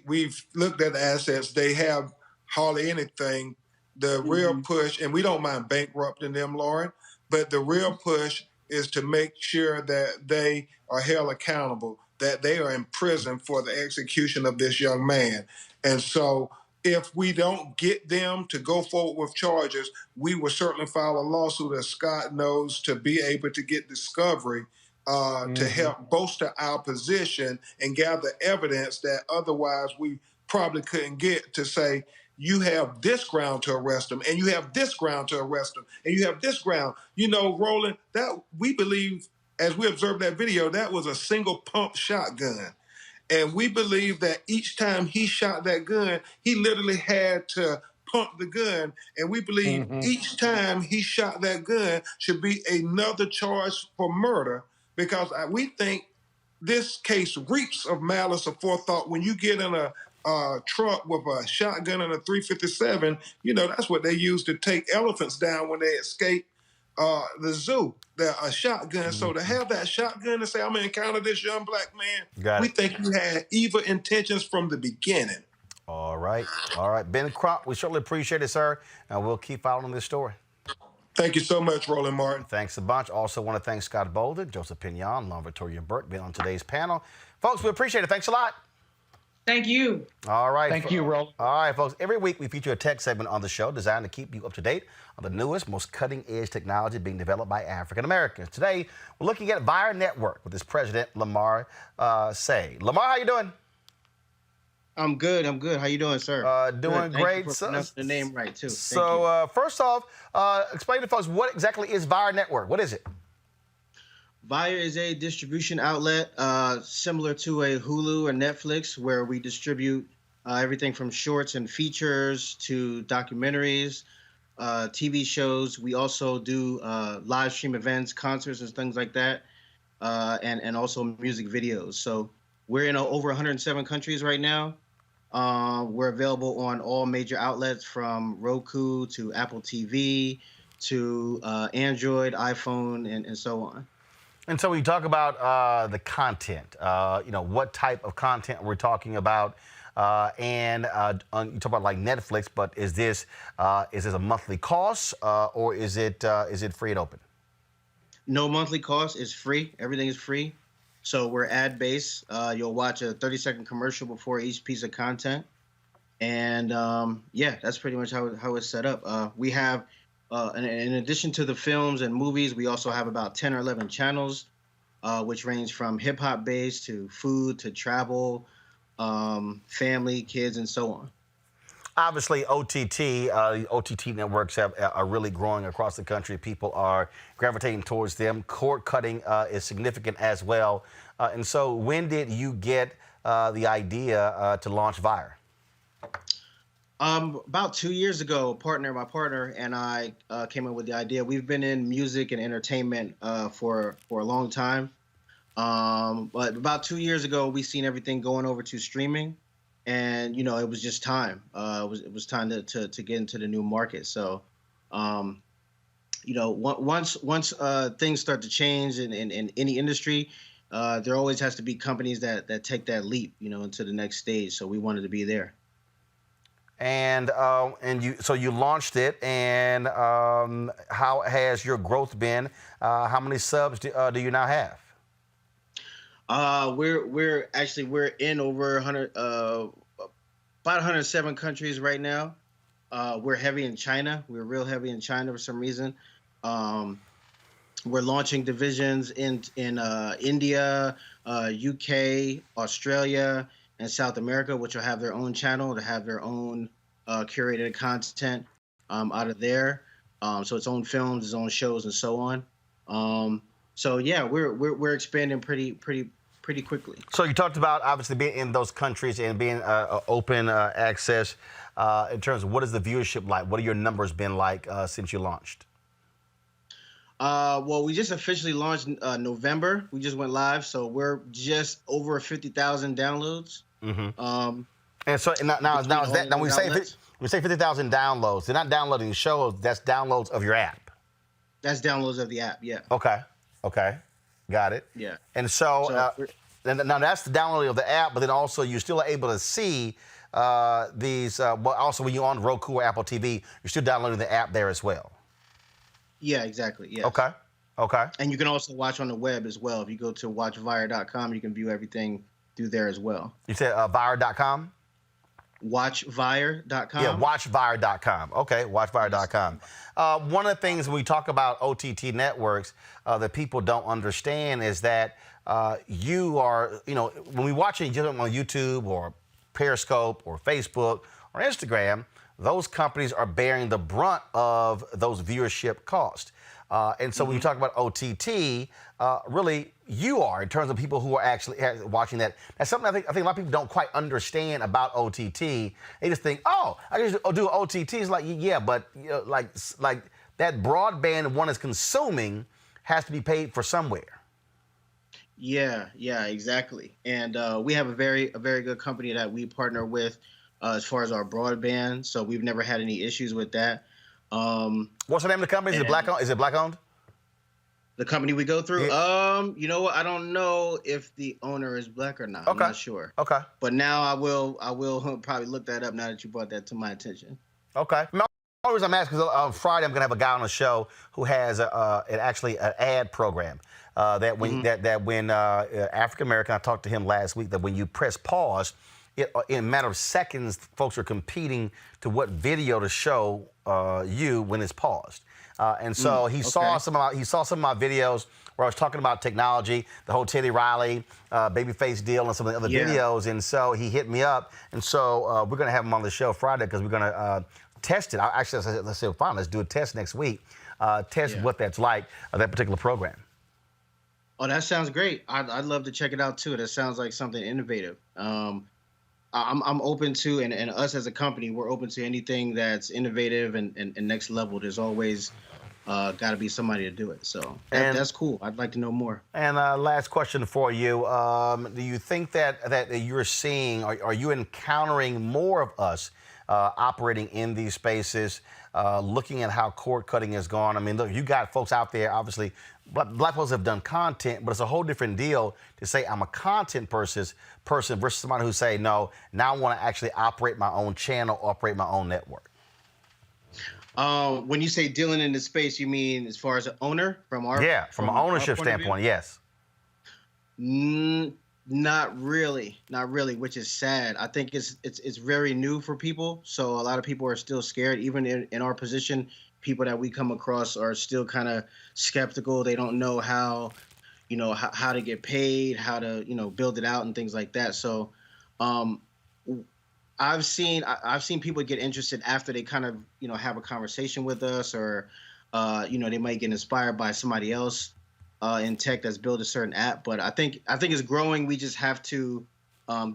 we've looked at the assets. They have hardly anything. The real push, and we don't mind bankrupting them, Lauren, but the real push is to make sure that they are held accountable, that they are in prison for the execution of this young man. And so if we don't get them to go forward with charges, we will certainly file a lawsuit, as Scott knows, to be able to get discovery to help bolster our position and gather evidence that otherwise we probably couldn't get, to say, you have this ground to arrest them, and you have this ground to arrest them, and you have this ground. You know, Roland, that we believe, as we observed that video, that was a single pump shotgun. And we believe that each time he shot that gun, he literally had to pump the gun. And we believe each time he shot that gun should be another charge for murder, because we think this case reeks of malice aforethought. When you get in a truck with a shotgun and a .357, you know, that's what they use to take elephants down when they escape the zoo. They're a shotgun. So to have that shotgun and say, I'm going to encounter this young black man, we think you had evil intentions from the beginning. All right. All right. Ben Crump, we certainly appreciate it, sir. And we'll keep following this story. Thank you so much, Roland Martin. Thanks a bunch. Also want to thank Scott Bolden, Joseph Pignon, Lauren Victoria Burke being on today's panel. Folks, we appreciate it. Thanks a lot. Thank you. All right. Thank you, Roland. All right, folks. Every week we feature a tech segment on the show designed to keep you up to date on the newest, most cutting-edge technology being developed by African Americans. Today, we're looking at Vyre Network with its president, Lamar Say. Lamar, how you doing? I'm good. I'm good. How you doing, sir? Doing good. great. Thank you for pronouncing the name right, too. So, first off, explain to folks, what exactly is Vyre Network? What is it? Vyre is a distribution outlet similar to a Hulu or Netflix, where we distribute everything from shorts and features to documentaries, TV shows. We also do live stream events, concerts, and things like that, and also music videos. So we're in over 107 countries right now. We're available on all major outlets from Roku to Apple TV to Android, iPhone, and so on. And so when you talk about the content, what type of content we're talking about, and you talk about like Netflix, but is this a monthly cost or is it free and open? No monthly cost. It's free. Everything is free. So we're ad-based. You'll watch a 30-second commercial before each piece of content. And yeah, that's pretty much how it's set up. We have, in addition to the films and movies, we also have about 10 or 11 channels, which range from hip-hop based to food to travel, family, kids, and so on. Obviously, OTT networks are really growing across the country. People are gravitating towards them. Cord cutting is significant as well. And so when did you get the idea to launch Vyre? About 2 years ago, my partner and I came up with the idea. We've been in music and entertainment for a long time. But about 2 years ago, we seen everything going over to streaming. And, it was just time. It was time to get into the new market. So, once things start to change in any industry, there always has to be companies that take that leap, into the next stage. So we wanted to be there. And you launched it. And how has your growth been? How many subs do you now have? We're in over 100, about 107 countries right now. We're heavy in China. We're real heavy in China for some reason. We're launching divisions in India, UK, Australia, and South America, which will have their own channel, to have their own curated content out of there. So its own films, its own shows, and so on. So yeah, we're expanding pretty quickly. So you talked about obviously being in those countries and being open access. In terms of what is the viewership like? What are your numbers been like since you launched? Well, we just officially launched November. We just went live, so we're just over 50,000 downloads. Mm-hmm. And so now is that now we say 50,000 downloads. They're not downloading shows. That's downloads of your app. That's downloads of the app. Yeah. Okay. Got it. Yeah. And so now that's the downloading of the app, but then also you're still able to see these. Well, also when you're on Roku or Apple TV, you're still downloading the app there as well. Yeah, exactly. Yeah. Okay. And you can also watch on the web as well. If you go to watchvyre.com, you can view everything through there as well. You said Vyre.com? Watchvyre.com. Yeah, watchvyre.com. Okay, watchvyre.com. One of the things when we talk about OTT networks that people don't understand is that you are, when we watch it on YouTube or Periscope or Facebook or Instagram, those companies are bearing the brunt of those viewership costs. And so when you talk about OTT, really you are, in terms of people who are actually watching that. That's something I think a lot of people don't quite understand about OTT. They just think, oh, I can just do OTT. It's like, yeah, but like that broadband one is consuming has to be paid for somewhere. Yeah, exactly. And we have a very good company that we partner with as far as our broadband. So we've never had any issues with that. What's the name of the company? Is it black owned? Is it black owned? The company we go through? Yeah. You know what? I don't know if the owner is black or not. Okay. I'm not sure. Okay. But now I will probably look that up now that you brought that to my attention. Okay. The only reason I'm asking is on Friday I'm going to have a guy on the show who has actually an ad program that when African American, I talked to him last week, that when you press pause, in a matter of seconds, folks are competing to what video to show you when it's paused. And so he saw some of my videos where I was talking about technology, the whole Teddy Riley babyface deal, and some of the other videos. And so he hit me up. And so we're going to have him on the show Friday because we're going to test it. I said, fine, let's do a test next week. Test what that's like, that particular program. Oh, that sounds great. I'd love to check it out too. That sounds like something innovative. I'm open to, and us as a company, we're open to anything that's innovative and next level. There's always got to be somebody to do it. So that's cool. I'd like to know more. And last question for you. Do you think that you're seeing, are you encountering more of us operating in these spaces, looking at how cord cutting has gone? I mean, look, you got folks out there, obviously, black folks have done content, but it's a whole different deal to say I'm a content person versus somebody who say, no, now I want to actually operate my own channel, operate my own network. When you say dealing in the space, you mean as far as an owner from our from an ownership standpoint, yes. Not really, which is sad. I think it's very new for people, so a lot of people are still scared. Even in our position, people that we come across are still kind of skeptical. They don't know how to get paid, how to build it out and things like that. So I've seen people get interested after they kind of have a conversation with us, or they might get inspired by somebody else in tech that's built a certain app. But I think it's growing. We just have to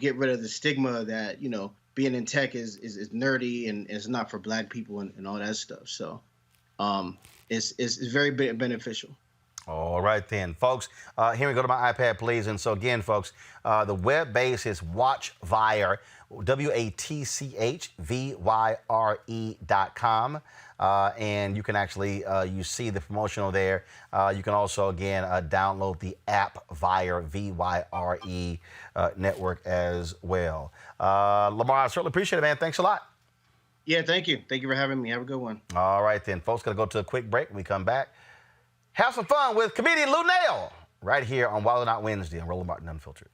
get rid of the stigma that being in tech is nerdy and it's not for black people and all that stuff. So it's very beneficial. All right then, folks. Here we go to my iPad, please. And so again, folks, the web base is Watch Vyre, WATCHVYRE.com. And you can actually, you see the promotional there. You can also, again, download the app Vyre, VYRE network as well. Lamar, I certainly appreciate it, man. Thanks a lot. Yeah, thank you. Thank you for having me. Have a good one. All right then, folks. Going to go to a quick break. When we come back, have some fun with comedian Luenell right here on Wild Not Wednesday on Roland Martin Unfiltered.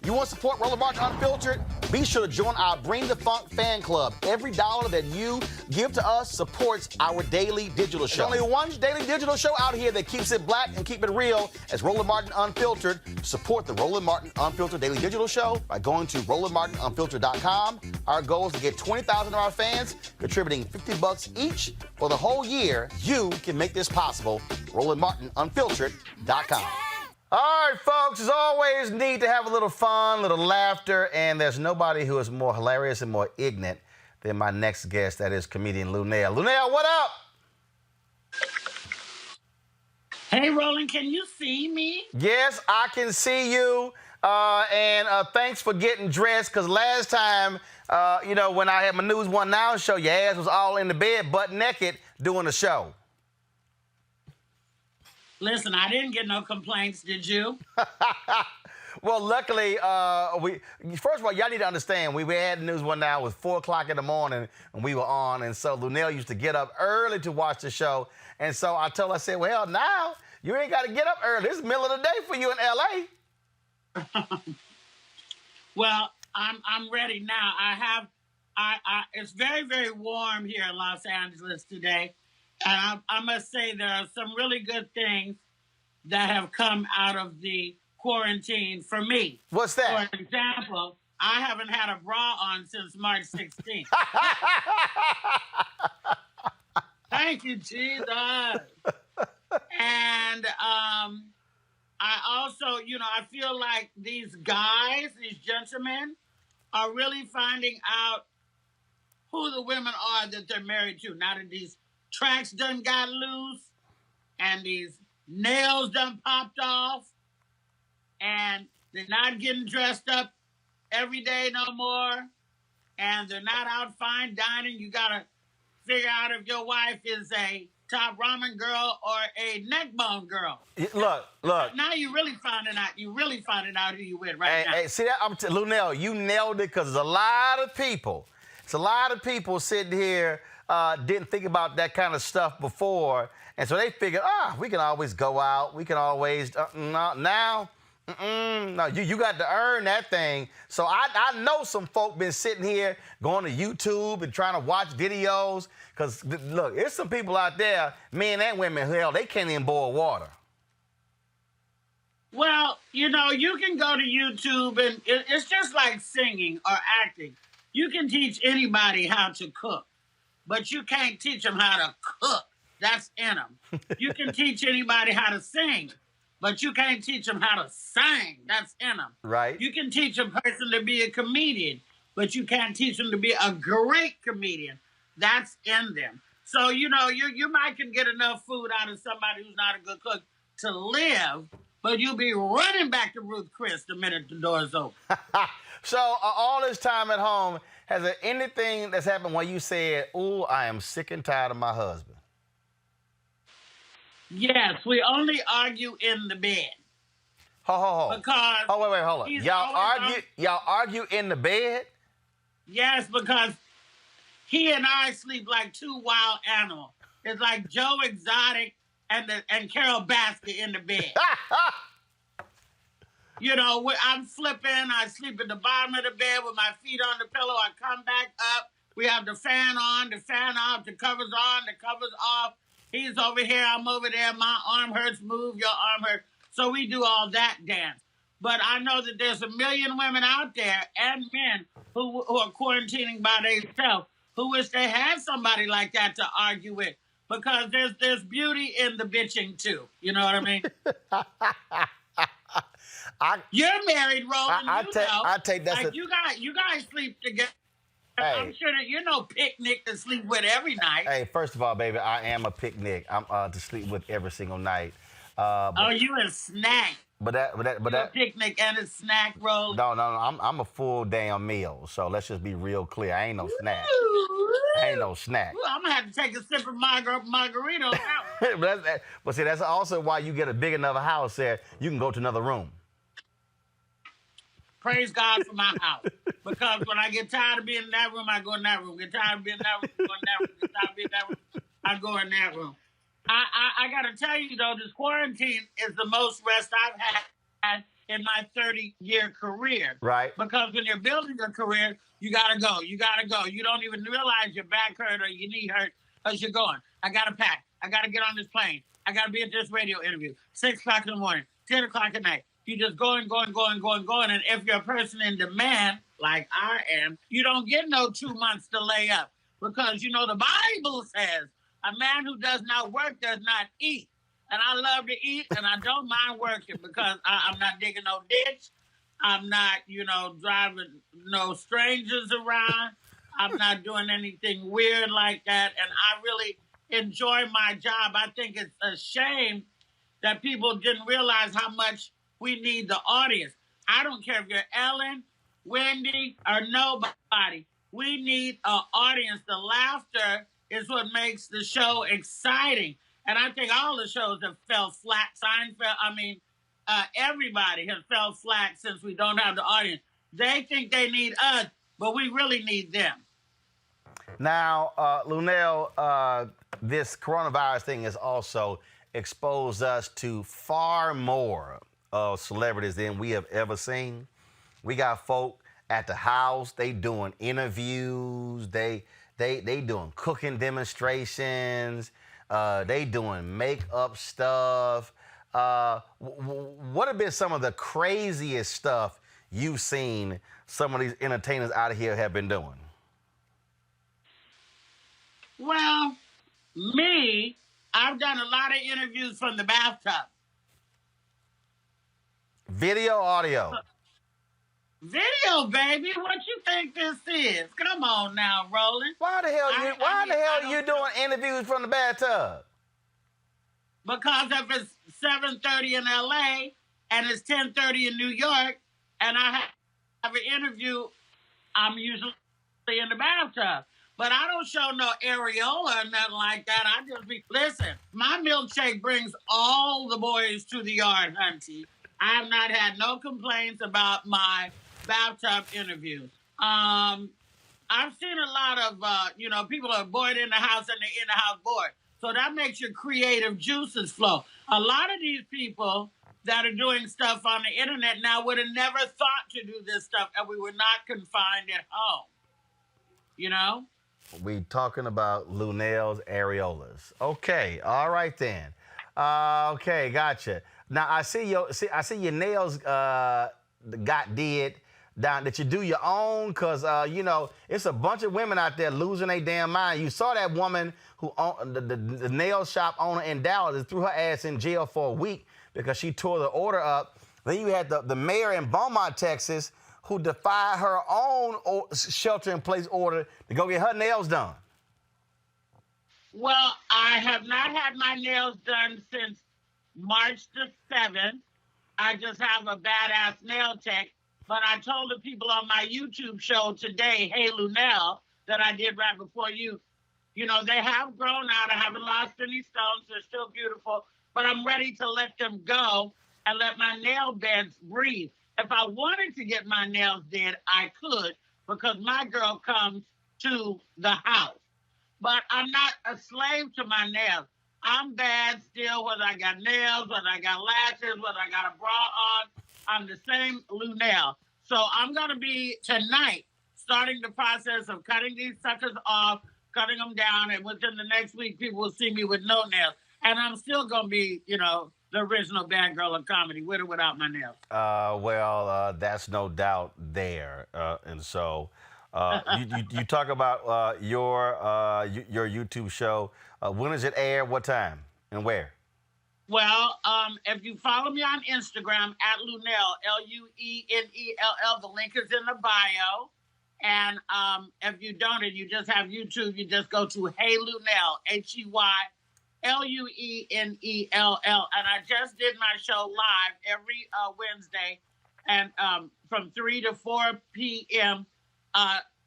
You want to support Roland Martin Unfiltered? Be sure to join our Bring the Funk fan club. Every dollar that you give to us supports our daily digital show. There's only one daily digital show out here that keeps it black and keep it real as Roland Martin Unfiltered. Support the Roland Martin Unfiltered daily digital show by going to RolandMartinUnfiltered.com. Our goal is to get 20,000 of our fans contributing $50 each for the whole year. You can make this possible. RolandMartinUnfiltered.com. All right, folks, as always, need to have a little fun, a little laughter, and there's nobody who is more hilarious and more ignorant than my next guest, that is comedian Luenell. Luenell, what up? Hey, Roland, can you see me? Yes, I can see you, and thanks for getting dressed, because last time, when I had my News One Now show, your ass was all in the bed, butt naked, doing the show. Listen, I didn't get no complaints, did you? Well, luckily, first of all, y'all need to understand, we had News One Now, it was 4 o'clock in the morning, and we were on, and so Luenell used to get up early to watch the show, and so I told her, I said, well, now, you ain't got to get up early. It's the middle of the day for you in L.A. Well, I'm ready now. It's very, very warm here in Los Angeles today. And I must say there are some really good things that have come out of the quarantine for me. What's that? For example, I haven't had a bra on since March 16th. Thank you, Jesus. And I also, I feel like these guys, these gentlemen, are really finding out who the women are that they're married to. Now that these tracks done got loose and these nails done popped off and they're not getting dressed up every day no more and they're not out fine dining. You got to figure out if your wife is a top ramen girl or a neck bone girl. Look. Now you really finding out who you with right now. Hey, see that? Luenell, you nailed it, because there's a lot of people sitting here didn't think about that kind of stuff before, and so they figured, we can always go out, we can always, no, you got to earn that thing. So I know some folk been sitting here going to YouTube and trying to watch videos, because look, there's some people out there, men and women, hell, they can't even boil water. Well, you can go to YouTube, and it's just like singing or acting. You can teach anybody how to cook, but you can't teach them how to cook. That's in them. You can teach anybody how to sing, but you can't teach them how to sing. That's in them. Right. You can teach a person to be a comedian, but you can't teach them to be a great comedian. That's in them. So, you know, you might can get enough food out of somebody who's not a good cook to live, but you'll be running back to Ruth Chris the minute the door's open. So all this time at home, has there anything that's happened where you said, "Ooh, I am sick and tired of my husband"? Yes, we only argue in the bed. Ho. Because wait, hold on. Y'all argue in the bed? Yes, because he and I sleep like two wild animals. It's like Joe Exotic and Carol Baskin in the bed. You know, I'm flipping. I sleep at the bottom of the bed with my feet on the pillow. I come back up. We have the fan on, the fan off, the covers on, the covers off. He's over here. I'm over there. My arm hurts. Move. Your arm hurts. So we do all that dance. But I know that there's a million women out there and men who are quarantining by themselves who wish they had somebody like that to argue with. Because there's beauty in the bitching, too. You know what I mean? You're married, Roland. I take that. Like you guys sleep together. Hey. I'm sure that you're no picnic to sleep with every night. Hey, first of all, baby, I am a picnic. I'm to sleep with every single night. You a snack. But that picnic and a snack roll. No. I'm a full damn meal. So let's just be real clear. I ain't no snack. I ain't no snack. Ooh, I'm gonna have to take a sip of margarita on that one. But see, that's also why you get a big enough house there. You can go to another room. Praise God for my house. Because when I get tired of being in that room, I go in that room. Get tired of being in that room, go in that room. Get tired of being in that room, I go in that room. I got to tell you, though, this quarantine is the most rest I've had in my 30-year career. Right. Because when you're building a career, you got to go. You got to go. You don't even realize your back hurt or your knee hurt because you're going. I got to pack. I got to get on this plane. I got to be at this radio interview. 6 o'clock in the morning, 10 o'clock at night. You just going. And if you're a person in demand, like I am, you don't get no 2 months to lay up. Because, you know, the Bible says, a man who does not work does not eat. And I love to eat, and I don't mind working because I'm not digging no ditch. I'm not, driving no strangers around. I'm not doing anything weird like that. And I really enjoy my job. I think it's a shame that people didn't realize how much we need the audience. I don't care if you're Ellen, Wendy, or nobody. We need an audience. The laughter is what makes the show exciting. And I think all the shows have fell flat. Seinfeld, everybody has fell flat since we don't have the audience. They think they need us, but we really need them. Now, Luenell, this coronavirus thing has also exposed us to far more celebrities than we have ever seen. We got folk at the house, they doing interviews, they doing cooking demonstrations, they doing makeup stuff. What have been some of the craziest stuff you've seen some of these entertainers out of here have been doing? Well, I've done a lot of interviews from the bathtub. Video, audio? Video, baby. What you think this is? Come on now, Roland. Why the hell are you doing interviews from the bathtub? Because if it's 7:30 in LA and it's 10:30 in New York and I have an interview, I'm usually in the bathtub. But I don't show no areola or nothing like that. Listen, my milkshake brings all the boys to the yard, hunty. I have not had no complaints about my bathtub interviews. I've seen a lot of, people are bored in the house and they're in the house bored. So that makes your creative juices flow. A lot of these people that are doing stuff on the internet now would have never thought to do this stuff if we were not confined at home. You know? We talking about Luenell's areolas. Okay, all right then. Okay, gotcha. Now I see your nails got did down. Did you do your own? Cause it's a bunch of women out there losing their damn mind. You saw that woman who owned the nail shop owner in Dallas that threw her ass in jail for a week because she tore the order up. Then you had the mayor in Beaumont, Texas, who defied her own shelter-in-place order to go get her nails done. Well, I have not had my nails done since March the 7th. I just have a badass nail tech. But I told the people on my YouTube show today, Hey Luenell, that I did right before you, they have grown out. I haven't lost any stones. They're still beautiful. But I'm ready to let them go and let my nail beds breathe. If I wanted to get my nails did, I could, because my girl comes to the house. But I'm not a slave to my nails. I'm bad still, whether I got nails, whether I got lashes, whether I got a bra on. I'm the same Luenell. So I'm going to be, tonight, starting the process of cutting these suckers off, cutting them down, and within the next week, people will see me with no nails. And I'm still going to be, the original bad girl of comedy, with or without my nails. That's no doubt there. And so you talk about your YouTube show. When does it air? What time and where? Well, if you follow me on Instagram at Luenell, Luenell, the link is in the bio. And if you don't and you just have YouTube, you just go to Hey Luenell, HeyLuenell. And I just did my show live every Wednesday, and from 3 to 4 p.m.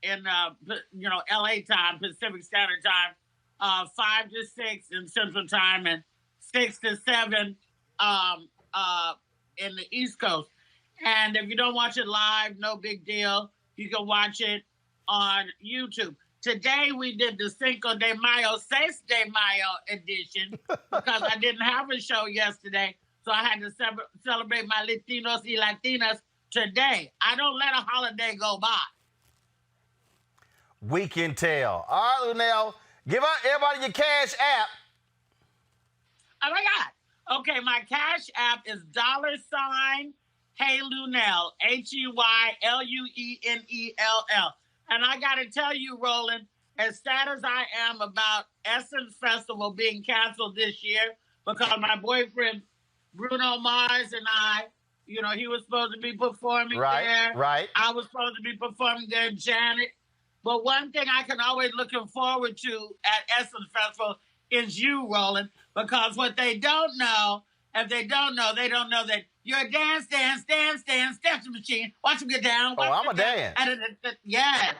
In LA time, Pacific Standard Time, 5 to 6 in Central Time, and 6 to 7 in the East Coast. And if you don't watch it live, no big deal. You can watch it on YouTube. Today we did the Cinco de Mayo, Seis de Mayo edition because I didn't have a show yesterday. So I had to celebrate my Latinos y Latinas today. I don't let a holiday go by. We can tell. All right, Luenell, give out everybody your Cash App. Oh my God. Okay, my Cash App is $ Hey Luenell, HeyLuenell. And I got to tell you, Roland, as sad as I am about Essence Festival being canceled this year, because my boyfriend, Bruno Mars, and I, he was supposed to be performing there. Right. I was supposed to be performing there, Janet. But one thing I can always looking forward to at Essence Festival is you, Roland, because what they don't know, if they don't know, they don't know that you're a dance machine. Watch them get down. I'm a dance. Yeah.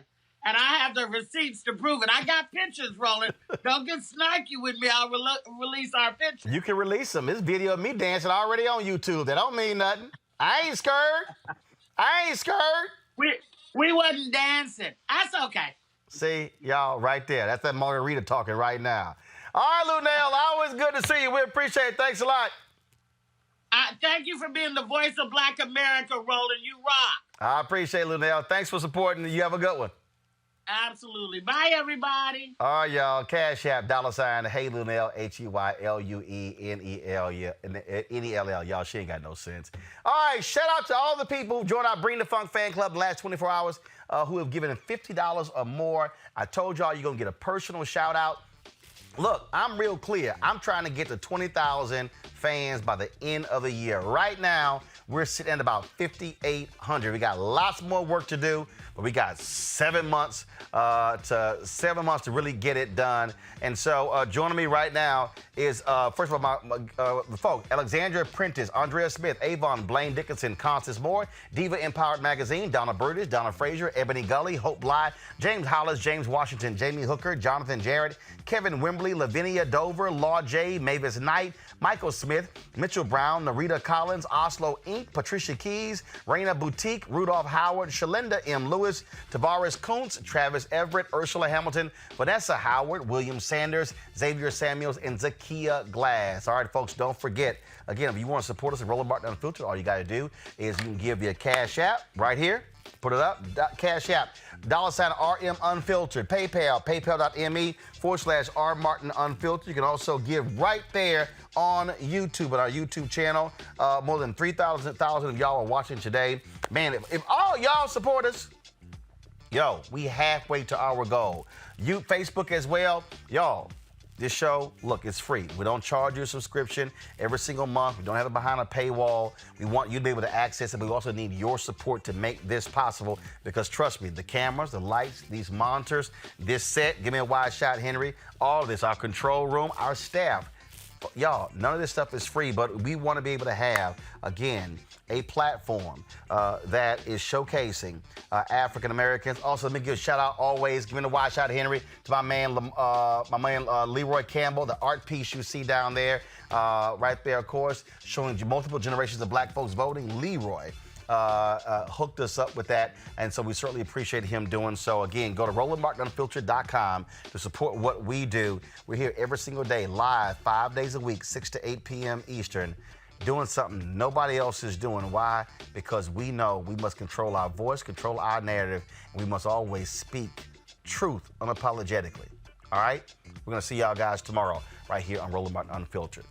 And I have the receipts to prove it. I got pictures, Roland. Don't get snarky with me. I'll release our pictures. You can release them. This video of me dancing already on YouTube. That don't mean nothing. I ain't scared. We wasn't dancing. That's okay. See, y'all, right there. That's that margarita talking right now. All right, Luenell, always good to see you. We appreciate it. Thanks a lot. Thank you for being the voice of Black America, Roland. You rock. I appreciate it, Luenell. Thanks for supporting. You have a good one. Absolutely. Bye, everybody. All right, y'all. Cash App, $ Hey Luenell, HeyLuenell. Y'all, she ain't got no sense. All right, shout out to all the people who joined our Bring the Funk fan club the last 24 hours who have given $50 or more. I told y'all you're going to get a personal shout out. Look, I'm real clear. I'm trying to get to 20,000 fans by the end of the year. Right now, we're sitting at about 5,800. We got lots more work to do, but we got 7 months to really get it done. And so joining me right now is, first of all, the folks, Alexandria Prentice, Andrea Smith, Avon, Blaine Dickinson, Constance Moore, Diva Empowered Magazine, Donna Burdish, Donna Frazier, Ebony Gully, Hope Bly, James Hollis, James Washington, Jamie Hooker, Jonathan Jarrett, Kevin Wembley, Lavinia Dover, Law J, Mavis Knight, Michael Smith, Mitchell Brown, Narita Collins, Oslo Inc., Patricia Keys, Raina Boutique, Rudolph Howard, Shalinda M. Lewis, Tavares Kuntz, Travis Everett, Ursula Hamilton, Vanessa Howard, William Sanders, Xavier Samuels, and Zakia Glass. All right, folks, don't forget, again, if you want to support us at Roland Martin Unfiltered, all you got to do is you can give your Cash App right here. Put it up, Cash App, $RM Unfiltered, PayPal, paypal.me/R Martin Unfiltered. You can also give right there on YouTube at our YouTube channel. More than 3,000 of y'all are watching today. Man, if all y'all support us, yo, we halfway to our goal. Facebook as well. Y'all, This show, look, it's free. We don't charge you a subscription every single month. We don't have it behind a paywall. We want you to be able to access it, but we also need your support to make this possible because trust me, the cameras, the lights, these monitors, this set, give me a wide shot, Henry, all of this, our control room, our staff, y'all, none of this stuff is free, but we want to be able to have, again, a platform that is showcasing African Americans. Also, let me give a shout out always, giving a wide shout, Henry, to my man Leroy Campbell, the art piece you see down there, right there, of course, showing multiple generations of black folks voting. Leroy hooked us up with that, and so we certainly appreciate him doing so. Again, go to RolandMartinUnfiltered.com to support what we do. We're here every single day, live, 5 days a week, 6 to 8 p.m. Eastern, doing something nobody else is doing. Why? Because we know we must control our voice, control our narrative, and we must always speak truth unapologetically. All right? We're going to see y'all guys tomorrow right here on Roland Martin Unfiltered.